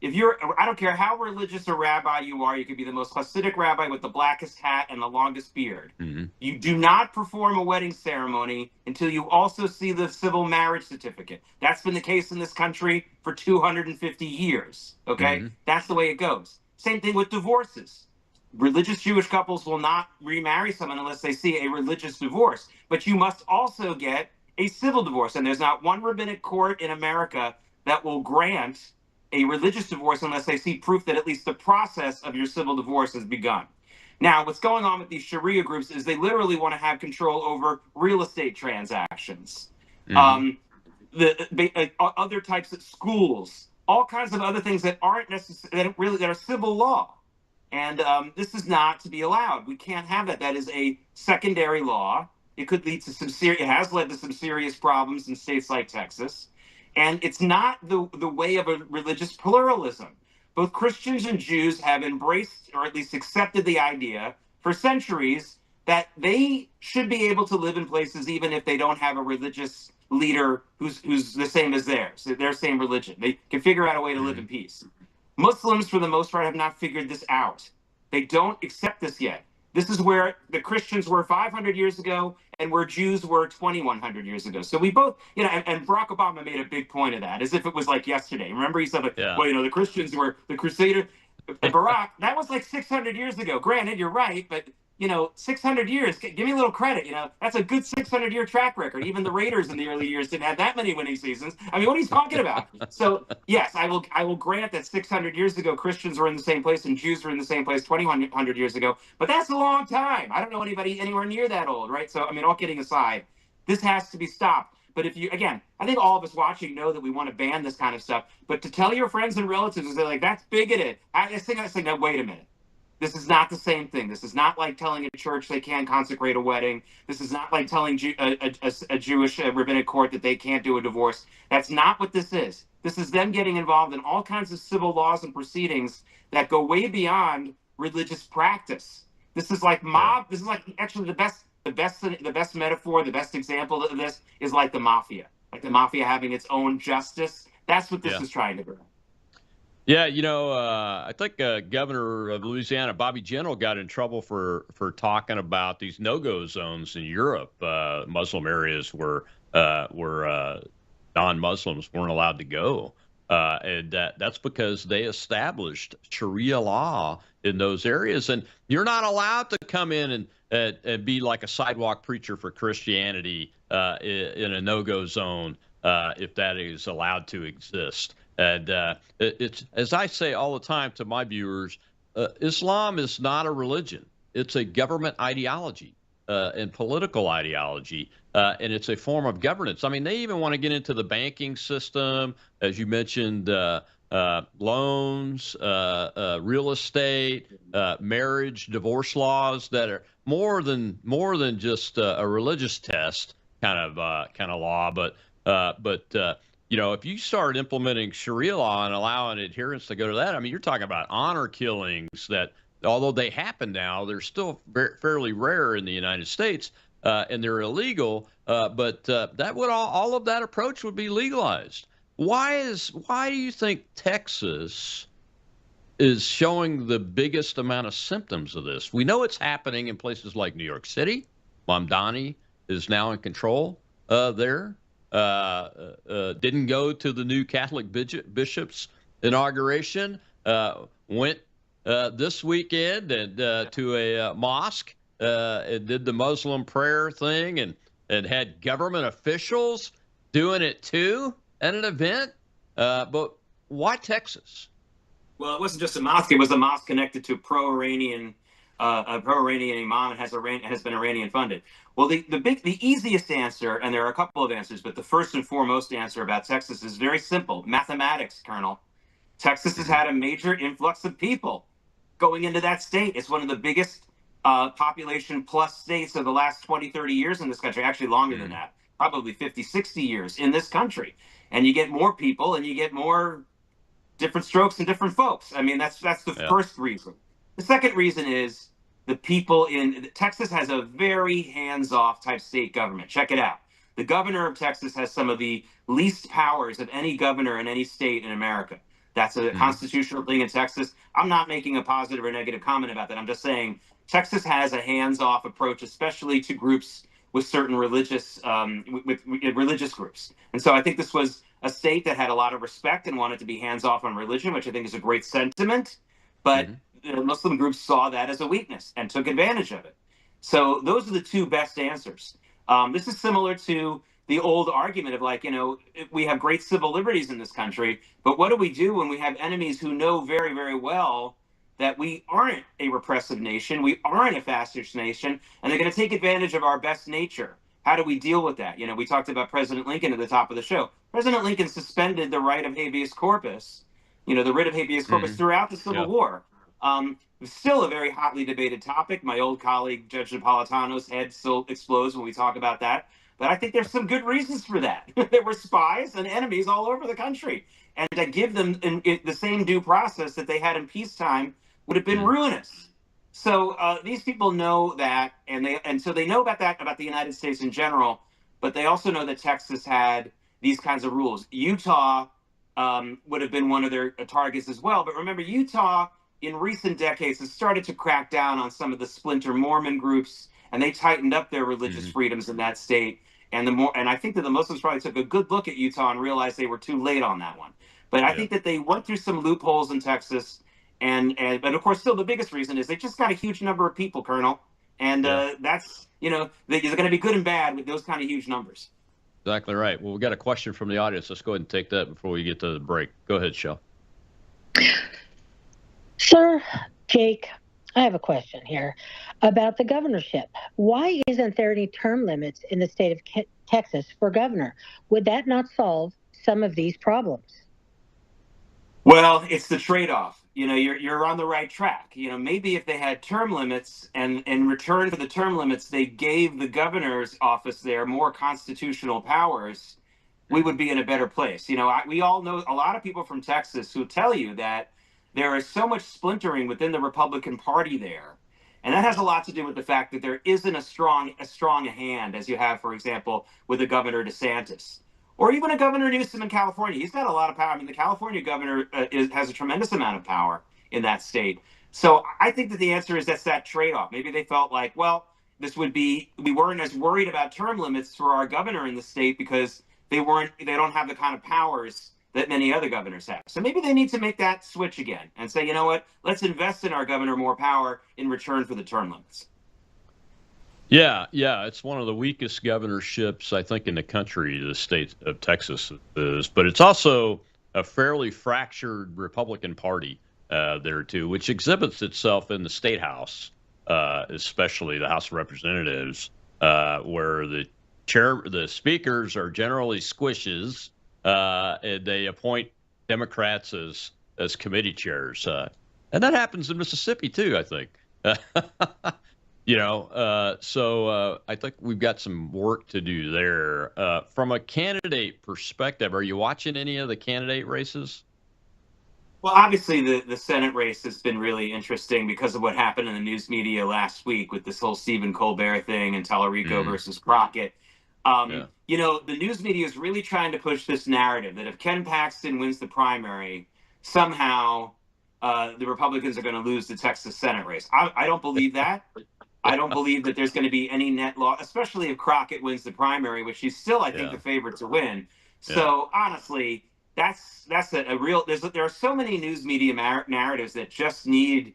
I don't care how religious a rabbi you are, you could be the most Hasidic rabbi with the blackest hat and the longest beard. Mm-hmm. You do not perform a wedding ceremony until you also see the civil marriage certificate. That's been the case in this country for 250 years, okay? Mm-hmm. That's the way it goes. Same thing with divorces. Religious Jewish couples will not remarry someone unless they see a religious divorce, but you must also get a civil divorce, and there's not one rabbinic court in America that will grant a religious divorce unless they see proof that at least the process of your civil divorce has begun. Now, what's going on with these Sharia groups is they literally want to have control over real estate transactions, other types of schools, all kinds of other things that aren't necessarily that are civil law, and this is not to be allowed. We can't have that. That is a secondary law. It could lead to it has led to some serious problems in states like Texas. And it's not the way of a religious pluralism. Both Christians and Jews have embraced, or at least accepted, the idea for centuries that they should be able to live in places even if they don't have a religious leader who's the same as theirs, their same religion. They can figure out a way to live in peace. Muslims, for the most part, have not figured this out. They don't accept this yet. This is where the Christians were 500 years ago and where Jews were 2,100 years ago. So we both, and Barack Obama made a big point of that, as if it was like yesterday. Remember, he said, well, the Christians were the Crusader. Barack, that was like 600 years ago. Granted, you're right, but 600 years, give me a little credit. That's a good 600-year track record. Even the Raiders in the early years didn't have that many winning seasons. I mean, what are you talking about? So yes, I will grant that 600 years ago, Christians were in the same place and Jews were in the same place 2,100 years ago. But that's a long time. I don't know anybody anywhere near that old, right? So, I mean, all kidding aside, this has to be stopped. But I think all of us watching know that we want to ban this kind of stuff. But to tell your friends and relatives and say, like, that's bigoted, I think, no, wait a minute. This is not the same thing. This is not like telling a church they can't consecrate a wedding. This is not like telling a Jewish rabbinic court that they can't do a divorce. That's not what this is. This is them getting involved in all kinds of civil laws and proceedings that go way beyond religious practice. This is like mob. This is like actually the best metaphor, the best example of this is like the mafia having its own justice. That's what this is trying to do. Yeah, I think Governor of Louisiana, Bobby Jindal, got in trouble for talking about these no-go zones in Europe, Muslim areas where non-Muslims weren't allowed to go, and that's because they established Sharia law in those areas, and you're not allowed to come in and be like a sidewalk preacher for Christianity in a no-go zone if that is allowed to exist. And it's, as I say all the time to my viewers, Islam is not a religion. It's a government ideology and political ideology, and it's a form of governance. I mean, they even want to get into the banking system, as you mentioned, loans, real estate, marriage, divorce laws that are more than just a religious test kind of law, but if you start implementing Sharia law and allowing adherents to go to that, I mean, you're talking about honor killings that, although they happen now, they're still fairly rare in the United States, and they're illegal. But that would all of that approach would be legalized. Why do you think Texas is showing the biggest amount of symptoms of this? We know it's happening in places like New York City. Mamdani is now in control there. Didn't go to the new Catholic bishop's inauguration. Went this weekend and to a mosque and did the Muslim prayer thing and had government officials doing it too at an event. But why Texas? Well, it wasn't just a mosque; it was a mosque connected to a pro-Iranian imam and has been Iranian funded. Well, the easiest answer, and there are a couple of answers, but the first and foremost answer about Texas is very simple: mathematics, Colonel. Texas has had a major influx of people going into that state. It's one of the biggest population plus states of the last 20, 30 years in this country, actually longer than that, probably 50, 60 years in this country. And you get more people and you get more different strokes and different folks. I mean, that's the first reason. The second reason is the people in Texas has a very hands-off type state government. Check it out. The governor of Texas has some of the least powers of any governor in any state in America. That's a constitutional thing in Texas. I'm not making a positive or negative comment about that. I'm just saying Texas has a hands-off approach, especially to groups with certain religious with religious groups. And so I think this was a state that had a lot of respect and wanted to be hands-off on religion, which I think is a great sentiment. But Muslim groups saw that as a weakness and took advantage of it. So those are the two best answers. This is similar to the old argument of we have great civil liberties in this country, but what do we do when we have enemies who know very, very well that we aren't a repressive nation, we aren't a fascist nation, and they're going to take advantage of our best nature? How do we deal with that? We talked about President Lincoln at the top of the show. President Lincoln suspended the right of habeas corpus, the writ of habeas corpus throughout the Civil War. It's still a very hotly debated topic. My old colleague, Judge Napolitano's head still explodes when we talk about that. But I think there's some good reasons for that. There were spies and enemies all over the country. And to give them the same due process that they had in peacetime would have been ruinous. So these people know that, and so they know about that, about the United States in general, but they also know that Texas had these kinds of rules. Utah would have been one of their targets as well. But remember, Utah in recent decades has started to crack down on some of the splinter Mormon groups, and they tightened up their religious freedoms in that state. And I think that the Muslims probably took a good look at Utah and realized they were too late on that one. But I think that they went through some loopholes in Texas, but of course, still the biggest reason is they just got a huge number of people, Colonel, and that's they're going to be good and bad with those kind of huge numbers. Exactly right. Well, we got a question from the audience. Let's go ahead and take that before we get to the break. Go ahead, Shel. Sir Jake, I have a question here about the governorship. Why isn't there any term limits in the state of Texas for governor? Would that not solve some of these problems? Well, it's the trade-off. You're on the right track. Maybe if they had term limits and in return for the term limits, they gave the governor's office there more constitutional powers, we would be in a better place. We all know a lot of people from Texas who tell you that there is so much splintering within the Republican Party there. And that has a lot to do with the fact that there isn't as strong a hand as you have, for example, with the Governor DeSantis, or even a Governor Newsom in California. He's got a lot of power. I mean, the California governor has a tremendous amount of power in that state. So I think that the answer is that's that trade-off. Maybe they felt like, well, we weren't as worried about term limits for our governor in the state because they don't have the kind of powers that many other governors have. So maybe they need to make that switch again and say, you know what, let's invest in our governor more power in return for the term limits. Yeah, it's one of the weakest governorships, I think, in the country, the state of Texas is. But it's also a fairly fractured Republican Party there, too, which exhibits itself in the State House, especially the House of Representatives, where the speakers are generally squishes, and they appoint Democrats as committee chairs. And that happens in Mississippi, too, I think. So I think we've got some work to do there. From a candidate perspective, are you watching any of the candidate races? Well, obviously, the Senate race has been really interesting because of what happened in the news media last week with this whole Stephen Colbert thing and Tallarico versus Crockett. The news media is really trying to push this narrative that if Ken Paxton wins the primary, somehow the Republicans are going to lose the Texas Senate race. I don't believe that. I don't believe that there's going to be any net loss, especially if Crockett wins the primary, which he's still, I think, the favorite to win. So honestly, that's a real. There are so many news media narratives that just need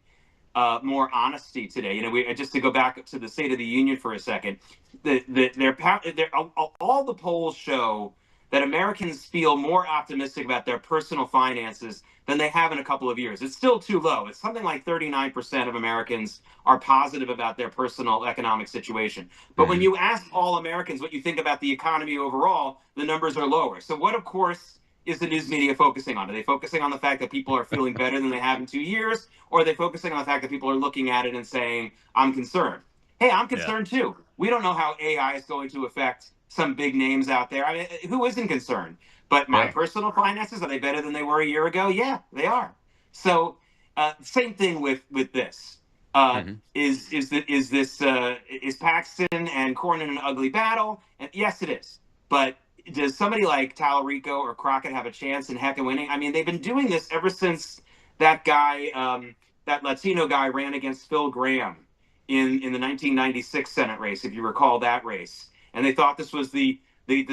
more honesty today. Just to go back to the State of the Union for a second, all the polls show that Americans feel more optimistic about their personal finances than they have in a couple of years. It's still too low. It's something like 39% of Americans are positive about their personal economic situation. But when you ask all Americans what you think about the economy overall, the numbers are lower. So what, of course, is the news media focusing on? Are they focusing on the fact that people are feeling better than they have in 2 years? Or are they focusing on the fact that people are looking at it and saying, I'm concerned? Hey, I'm concerned too. We don't know how AI is going to affect some big names out there. I mean, who isn't concerned? But my personal finances, are they better than they were a year ago? Yeah, they are. So same thing with this. Is Paxton and Cornyn an ugly battle? And yes, it is. But does somebody like Tallarico or Crockett have a chance in heck of winning? I mean, they've been doing this ever since that guy, that Latino guy, ran against Phil Gramm in the 1996 Senate race, if you recall that race. And they thought this was the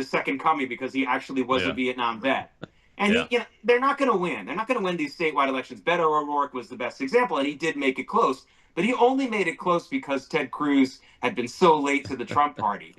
second coming because he actually was a Vietnam vet. And they're not going to win. They're not going to win these statewide elections. Beto O'Rourke was the best example, and he did make it close. But he only made it close because Ted Cruz had been so late to the Trump party.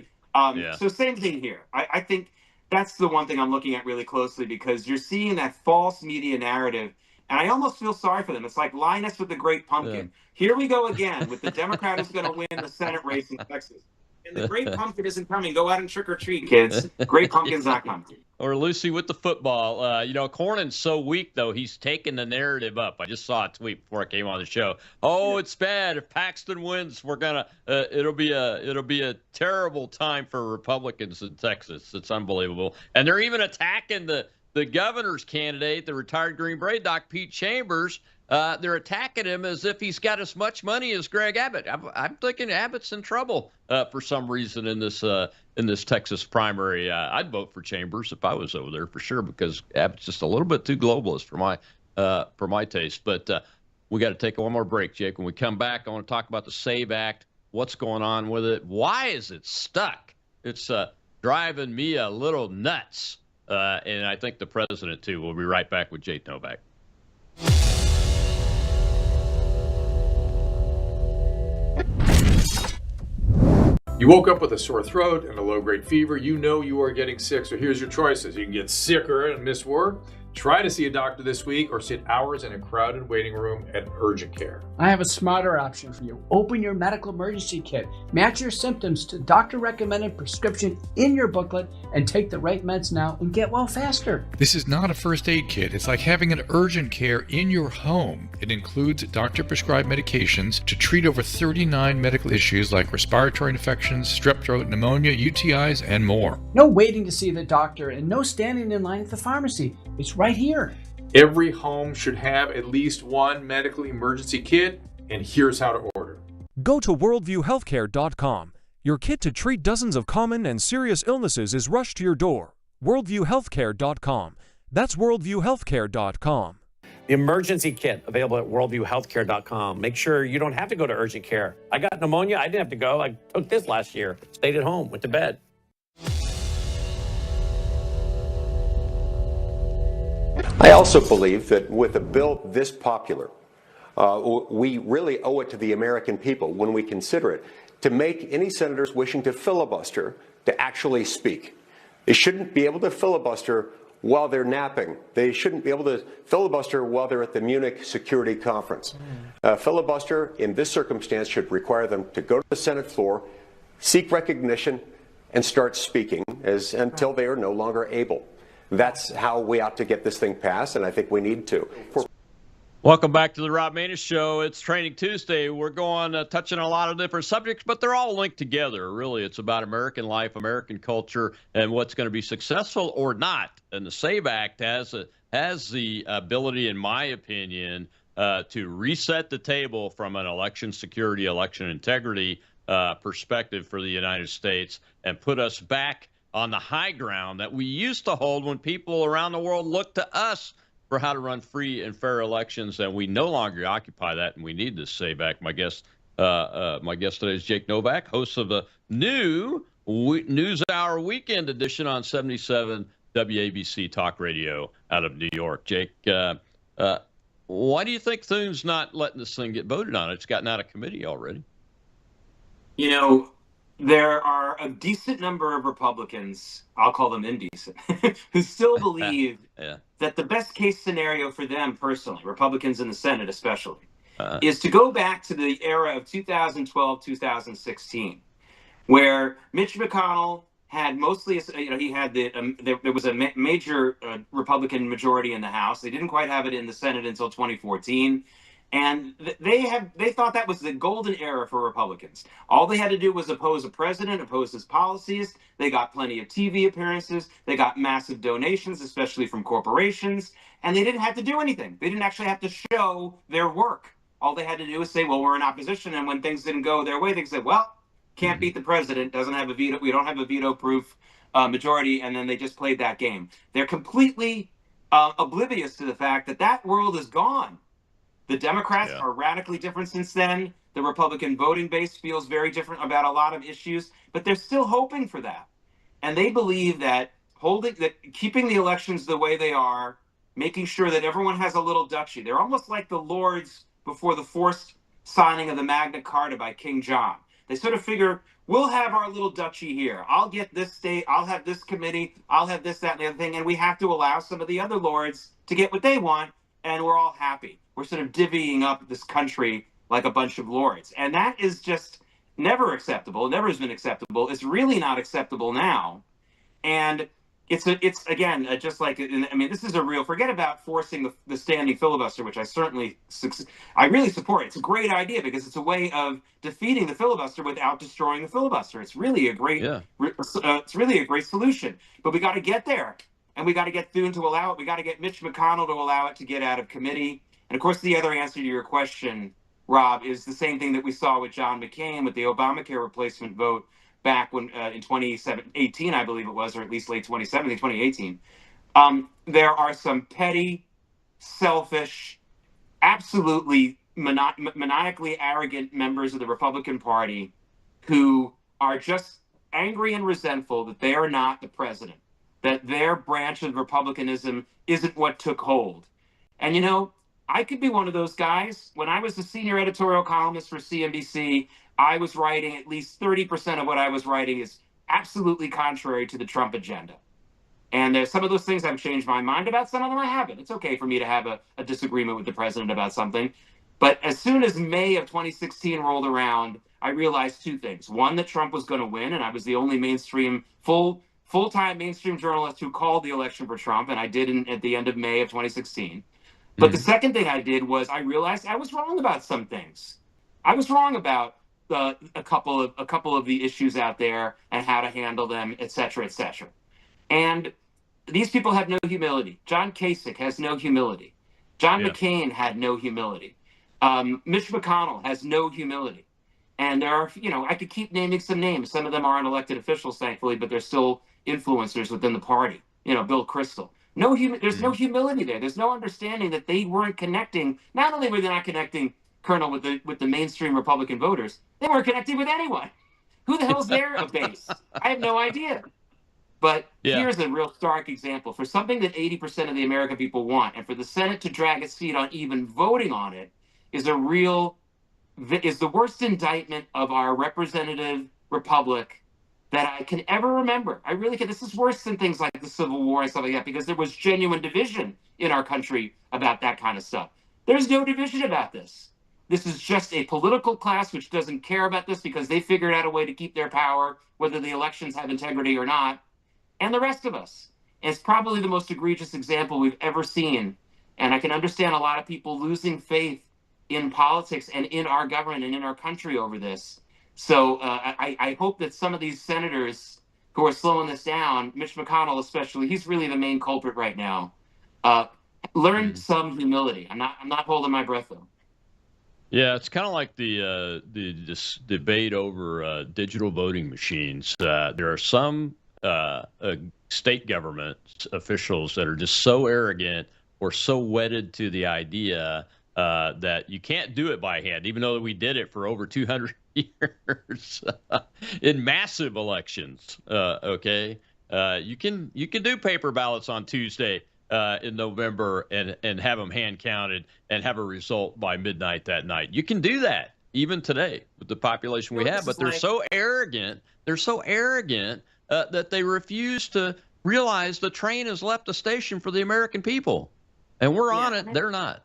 So same thing here. I think that's the one thing I'm looking at really closely, because you're seeing that false media narrative. And I almost feel sorry for them. It's like Linus with the Great Pumpkin. Here we go again with the Democrat who's going to win the Senate race in Texas. And the Great Pumpkin isn't coming. Go out and trick or treat, kids. Great Pumpkin's not coming. Or Lucy with the football. Cornyn's so weak, though. He's taken the narrative up. I just saw a tweet before I came on the show. Oh, it's bad. If Paxton wins, we're gonna. It'll be a terrible time for Republicans in Texas. It's unbelievable. And they're even attacking the governor's candidate, the retired Green Beret doc, Pete Chambers. They're attacking him as if he's got as much money as Greg Abbott. I'm thinking Abbott's in trouble for some reason in this Texas primary. I'd vote for Chambers if I was over there for sure, because Abbott's just a little bit too globalist for my taste. But we got to take one more break, Jake. When we come back, I want to talk about the SAVE Act. What's going on with it? Why is it stuck? It's driving me a little nuts, and I think the president too. We'll be right back with Jake Novak. You woke up with a sore throat and a low-grade fever. You know you are getting sick, so here's your choices. You can get sicker and miss work. Try to see a doctor this week, or sit hours in a crowded waiting room at urgent care. I have a smarter option for you. Open your medical emergency kit. Match your symptoms to doctor-recommended prescription in your booklet and take the right meds now and get well faster. This is not a first aid kit. It's like having an urgent care in your home. It includes doctor-prescribed medications to treat over 39 medical issues like respiratory infections, strep throat, pneumonia, UTIs, and more. No waiting to see the doctor and no standing in line at the pharmacy. It's right here. Every home should have at least one medical emergency kit, and here's how to order. Go to worldviewhealthcare.com. Your kit to treat dozens of common and serious illnesses is rushed to your door. worldviewhealthcare.com. That's worldviewhealthcare.com. The emergency kit available at worldviewhealthcare.com. Make sure you don't have to go to urgent care. I got pneumonia. I didn't have to go. I took this last year. Stayed at home. Went to bed. I also believe that with a bill this popular, we really owe it to the American people when we consider it to make any senators wishing to filibuster to actually speak. They shouldn't be able to filibuster while they're napping. They shouldn't be able to filibuster while they're at the Munich Security Conference. Filibuster in this circumstance should require them to go to the Senate floor, seek recognition, and start speaking until they are no longer able. That's how we ought to get this thing passed, and I think we need to. Welcome back to the Rob Maness Show. It's Training Tuesday. We're going touching on a lot of different subjects, but they're all linked together. Really, it's about American life, American culture, and what's going to be successful or not. And the SAVE Act has the ability, in my opinion, to reset the table from an election security, election integrity perspective for the United States and put us back on the high ground that we used to hold when people around the world looked to us for how to run free and fair elections, and we no longer occupy that, and we need to say back. My guest today is Jake Novak, host of the new News Hour Weekend Edition on 77 WABC Talk Radio out of New York. Jake, why do you think Thune's not letting this thing get voted on? It's gotten out of committee already. You know, there are a decent number of Republicans, I'll call them indecent, who still believe that the best case scenario for them personally, Republicans in the Senate especially, is to go back to the era of 2012, 2016, where Mitch McConnell had mostly, he had there was a major Republican majority in the House. They didn't quite have it in the Senate until 2014. And they thought that was the golden era for Republicans. All they had to do was oppose a president, oppose his policies. They got plenty of TV appearances. They got massive donations, especially from corporations. And they didn't have to do anything. They didn't actually have to show their work. All they had to do was say, well, we're in opposition. And when things didn't go their way, they said, well, can't beat the president, doesn't have a veto. We don't have a veto-proof majority. And then they just played that game. They're completely oblivious to the fact that that world is gone. The Democrats are radically different since then. The Republican voting base feels very different about a lot of issues, but they're still hoping for that. And they believe that keeping the elections the way they are, making sure that everyone has a little duchy. They're almost like the lords before the forced signing of the Magna Carta by King John. They sort of figure, we'll have our little duchy here. I'll get this state, I'll have this committee, I'll have this, that, and the other thing, and we have to allow some of the other lords to get what they want, and we're all happy. We're sort of divvying up this country like a bunch of lords. And that is just never acceptable. It never has been acceptable. It's really not acceptable now. And it's again, just like, I mean, this is a real, forget about forcing the standing filibuster, which I really support. It's a great idea because it's a way of defeating the filibuster without destroying the filibuster. It's really a great, it's really a great solution. But we got to get there. And we got to get Thune to allow it. We got to get Mitch McConnell to allow it to get out of committee. And of course, the other answer to your question, Rob, is the same thing that we saw with John McCain with the Obamacare replacement vote back when in 2018, I believe it was, or at least late 2017, 2018. There are some petty, selfish, absolutely maniacally arrogant members of the Republican Party who are just angry and resentful that they are not the president, that their branch of republicanism isn't what took hold. And, you know, I could be one of those guys. When I was the senior editorial columnist for CNBC, I was writing at least 30% of what I was writing is absolutely contrary to the Trump agenda. And there's some of those things I've changed my mind about. Some of them I haven't. It's okay for me to have a disagreement with the president about something. But as soon as May of 2016 rolled around, I realized two things. One, that Trump was going to win, and I was the only mainstream, full-time mainstream journalist who called the election for Trump, and I did at the end of May of 2016. But the second thing I did was I realized I was wrong about some things. I was wrong about a couple of the issues out there and how to handle them, et cetera, et cetera. And these people have no humility. John Kasich has no humility. John McCain had no humility. Mitch McConnell has no humility. And there are, I could keep naming some names. Some of them aren't elected officials, thankfully, but they're still influencers within the party. Bill Kristol. There's no humility there. There's no understanding that they weren't connecting. Not only were they not connecting Colonel with the mainstream Republican voters, they weren't connecting with anyone. Who the hell's their base? I have no idea. But here's a real stark example for something that 80% of the American people want, and for the Senate to drag its feet on even voting on it is the worst indictment of our representative republic that I can ever remember. I really can. This is worse than things like the Civil War and stuff like that, because there was genuine division in our country about that kind of stuff. There's no division about this. This is just a political class which doesn't care about this because they figured out a way to keep their power, whether the elections have integrity or not, and the rest of us. And it's probably the most egregious example we've ever seen. And I can understand a lot of people losing faith in politics and in our government and in our country over this. So I hope that some of these senators who are slowing this down, Mitch McConnell especially, he's really the main culprit right now. Learn some humility. I'm not holding my breath though. Yeah, it's kind of like this debate over digital voting machines. There are some state government officials that are just so arrogant or so wedded to the idea that you can't do it by hand, even though we did it for over 200 years in massive elections. Okay, you can do paper ballots on Tuesday in November and have them hand counted and have a result by midnight that night. You can do that even today with the population we have, but they're so arrogant. They're so arrogant that they refuse to realize the train has left the station for the American people, and we're on it. They're not.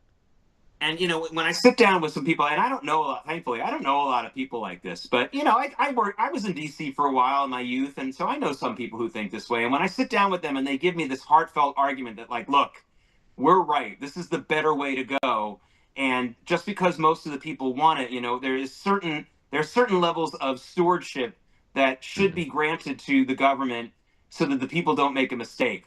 And, when I sit down with some people, and I don't know a lot, thankfully, I don't know a lot of people like this, but, I was in D.C. for a while in my youth, and so I know some people who think this way. And when I sit down with them and they give me this heartfelt argument that, like, look, we're right, this is the better way to go. And just because most of the people want it, there's certain levels of stewardship that should be granted to the government so that the people don't make a mistake.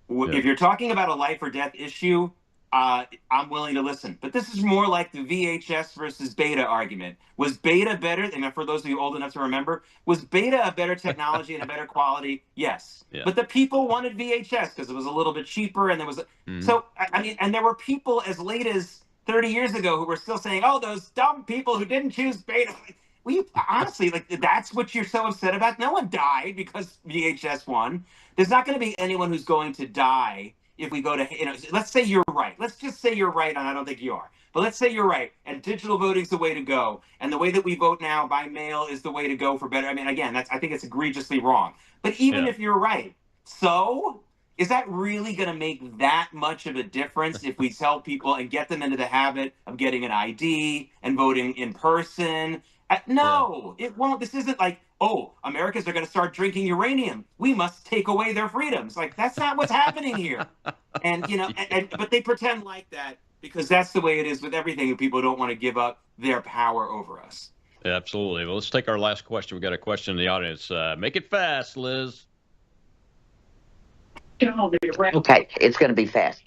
If you're talking about a life or death issue, I'm willing to listen. But this is more like the VHS versus beta argument. Was beta better? And for those of you old enough to remember, was beta a better technology and a better quality? Yes. Yeah. But the people wanted VHS because it was a little bit cheaper, and there was so and there were people as late as 30 years ago who were still saying, "Oh, those dumb people who didn't choose beta." Honestly, that's what you're so upset about. No one died because VHS won. There's not going to be anyone who's going to die if we go to, let's say you're right. Let's just say you're right, and I don't think you are. But let's say you're right, and digital voting's the way to go, and the way that we vote now by mail is the way to go for better. Again, I think it's egregiously wrong. But even if you're right, so is that really going to make that much of a difference if we tell people and get them into the habit of getting an ID and voting in person? No, it won't. This isn't like, oh, Americans are going to start drinking uranium. We must take away their freedoms. Like, that's not what's happening here. And, but they pretend like that because that's the way it is with everything, and people don't want to give up their power over us. Yeah, absolutely. Well, let's take our last question. We've got a question in the audience. Make it fast, Liz. Okay, it's going to be fast.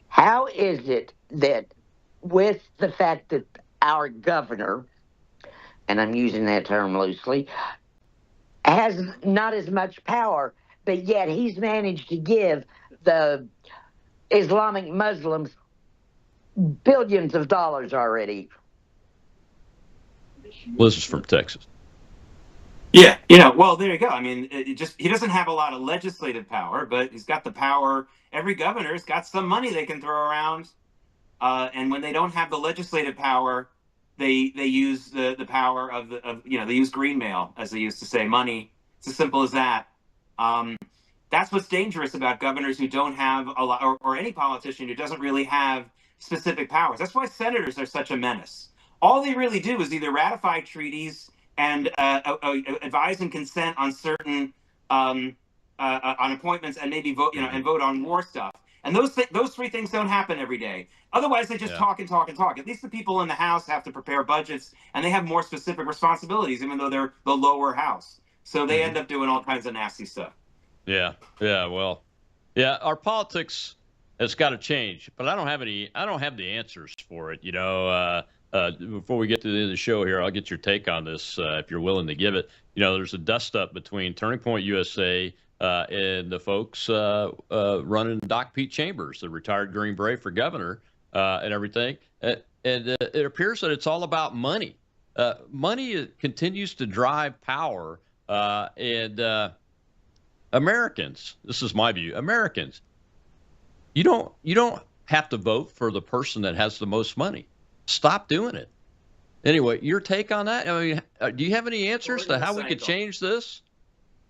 How is it that with the fact that our governor, and I'm using that term loosely, has not as much power, but yet he's managed to give the Islamic Muslims billions of dollars already? Liz is from Texas. Yeah, well, there you go. He doesn't have a lot of legislative power, but he's got the power. Every governor's got some money they can throw around, and when they don't have the legislative power, they use the power of they use green mail, as they used to say, money. It's as simple as that. That's what's dangerous about governors who don't have a lot, or any politician who doesn't really have specific powers. That's why senators are such a menace. All they really do is either ratify treaties and advise and consent on certain on appointments, and maybe vote, and vote on war stuff. And those three things don't happen every day. Otherwise, they just talk and talk and talk. At least the people in the House have to prepare budgets, and they have more specific responsibilities, even though they're the lower house. So they end up doing all kinds of nasty stuff. Yeah. Well, our politics has got to change, but I don't have the answers for it. before we get to the end of the show here, I'll get your take on this if you're willing to give it. There's a dust up between Turning Point USA and the folks running Doc Pete Chambers, the retired Green Beret for governor, and everything. And it appears that it's all about money. Money continues to drive power, and Americans. This is my view. Americans, you don't have to vote for the person that has the most money. Stop doing it. Anyway, your take on that? I mean, do you have any answers to how we could change this?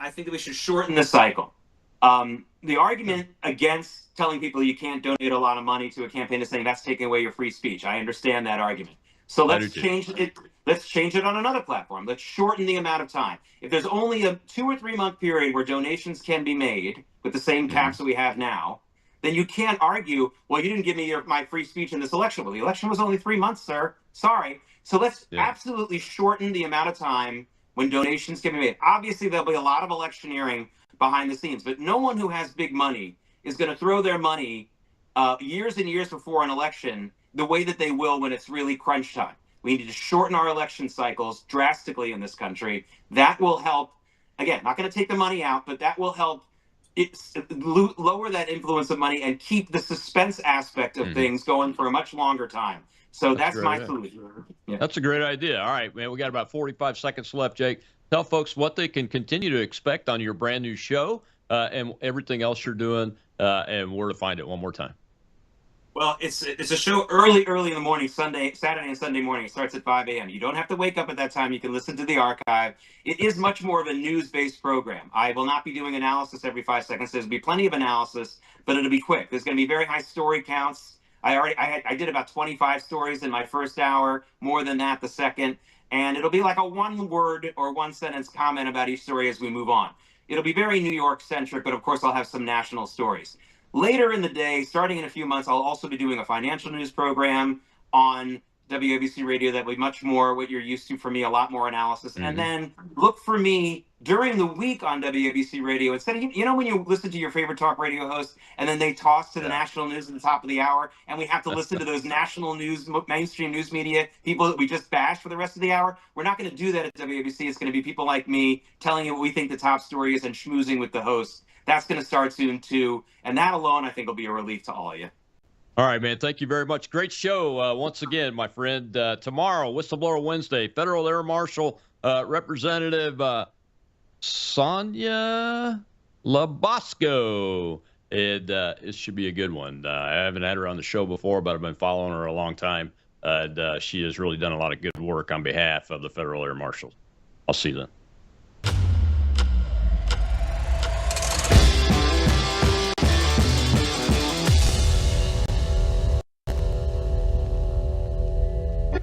I think that we should shorten the cycle. The argument against telling people you can't donate a lot of money to a campaign is saying that's taking away your free speech. I understand that argument. So let's change it. Let's change it on another platform. Let's shorten the amount of time. If there's only a 2 or 3 month period where donations can be made with the same caps that we have now, then you can't argue, well, you didn't give me my free speech in this election. Well, the election was only 3 months, sir. Sorry. So let's absolutely shorten the amount of time when donations can be made. Obviously, there'll be a lot of electioneering behind the scenes, but no one who has big money is going to throw their money years and years before an election the way that they will when it's really crunch time. We need to shorten our election cycles drastically in this country. That will help. Again, not going to take the money out, but that will help lower that influence of money and keep the suspense aspect of things going for a much longer time. So that's my solution. Yeah. That's a great idea. All right, man. We got about 45 seconds left, Jake. Tell folks what they can continue to expect on your brand new show and everything else you're doing and where to find it one more time. Well, it's a show early in the morning, Saturday and Sunday morning. It starts at 5 a.m. You don't have to wake up at that time. You can listen to the archive. It is much more of a news-based program. I will not be doing analysis every 5 seconds. There's be plenty of analysis, but it'll be quick. There's going to be very high story counts. I did about 25 stories in my first hour, more than that the second, and it'll be like a one-word or one-sentence comment about each story as we move on. It'll be very New York-centric, but of course I'll have some national stories. Later in the day, starting in a few months, I'll also be doing a financial news program on WABC Radio that will be much more what you're used to from me, a lot more analysis. And then look for me during the week on WABC Radio. Instead of, when you listen to your favorite talk radio host and then they toss to the national news at the top of the hour and we have to listen to those national news, mainstream news media, people that we just bash for the rest of the hour. We're not going to do that at WABC. It's going to be people like me telling you what we think the top story is and schmoozing with the hosts. That's going to start soon, too. And that alone, I think, will be a relief to all of you. All right, man. Thank you very much. Great show once again, my friend. Tomorrow, Whistleblower Wednesday, Federal Air Marshal Representative Sonia Labasco. It should be a good one. I haven't had her on the show before, but I've been following her a long time. She has really done a lot of good work on behalf of the Federal Air Marshals. I'll see you then.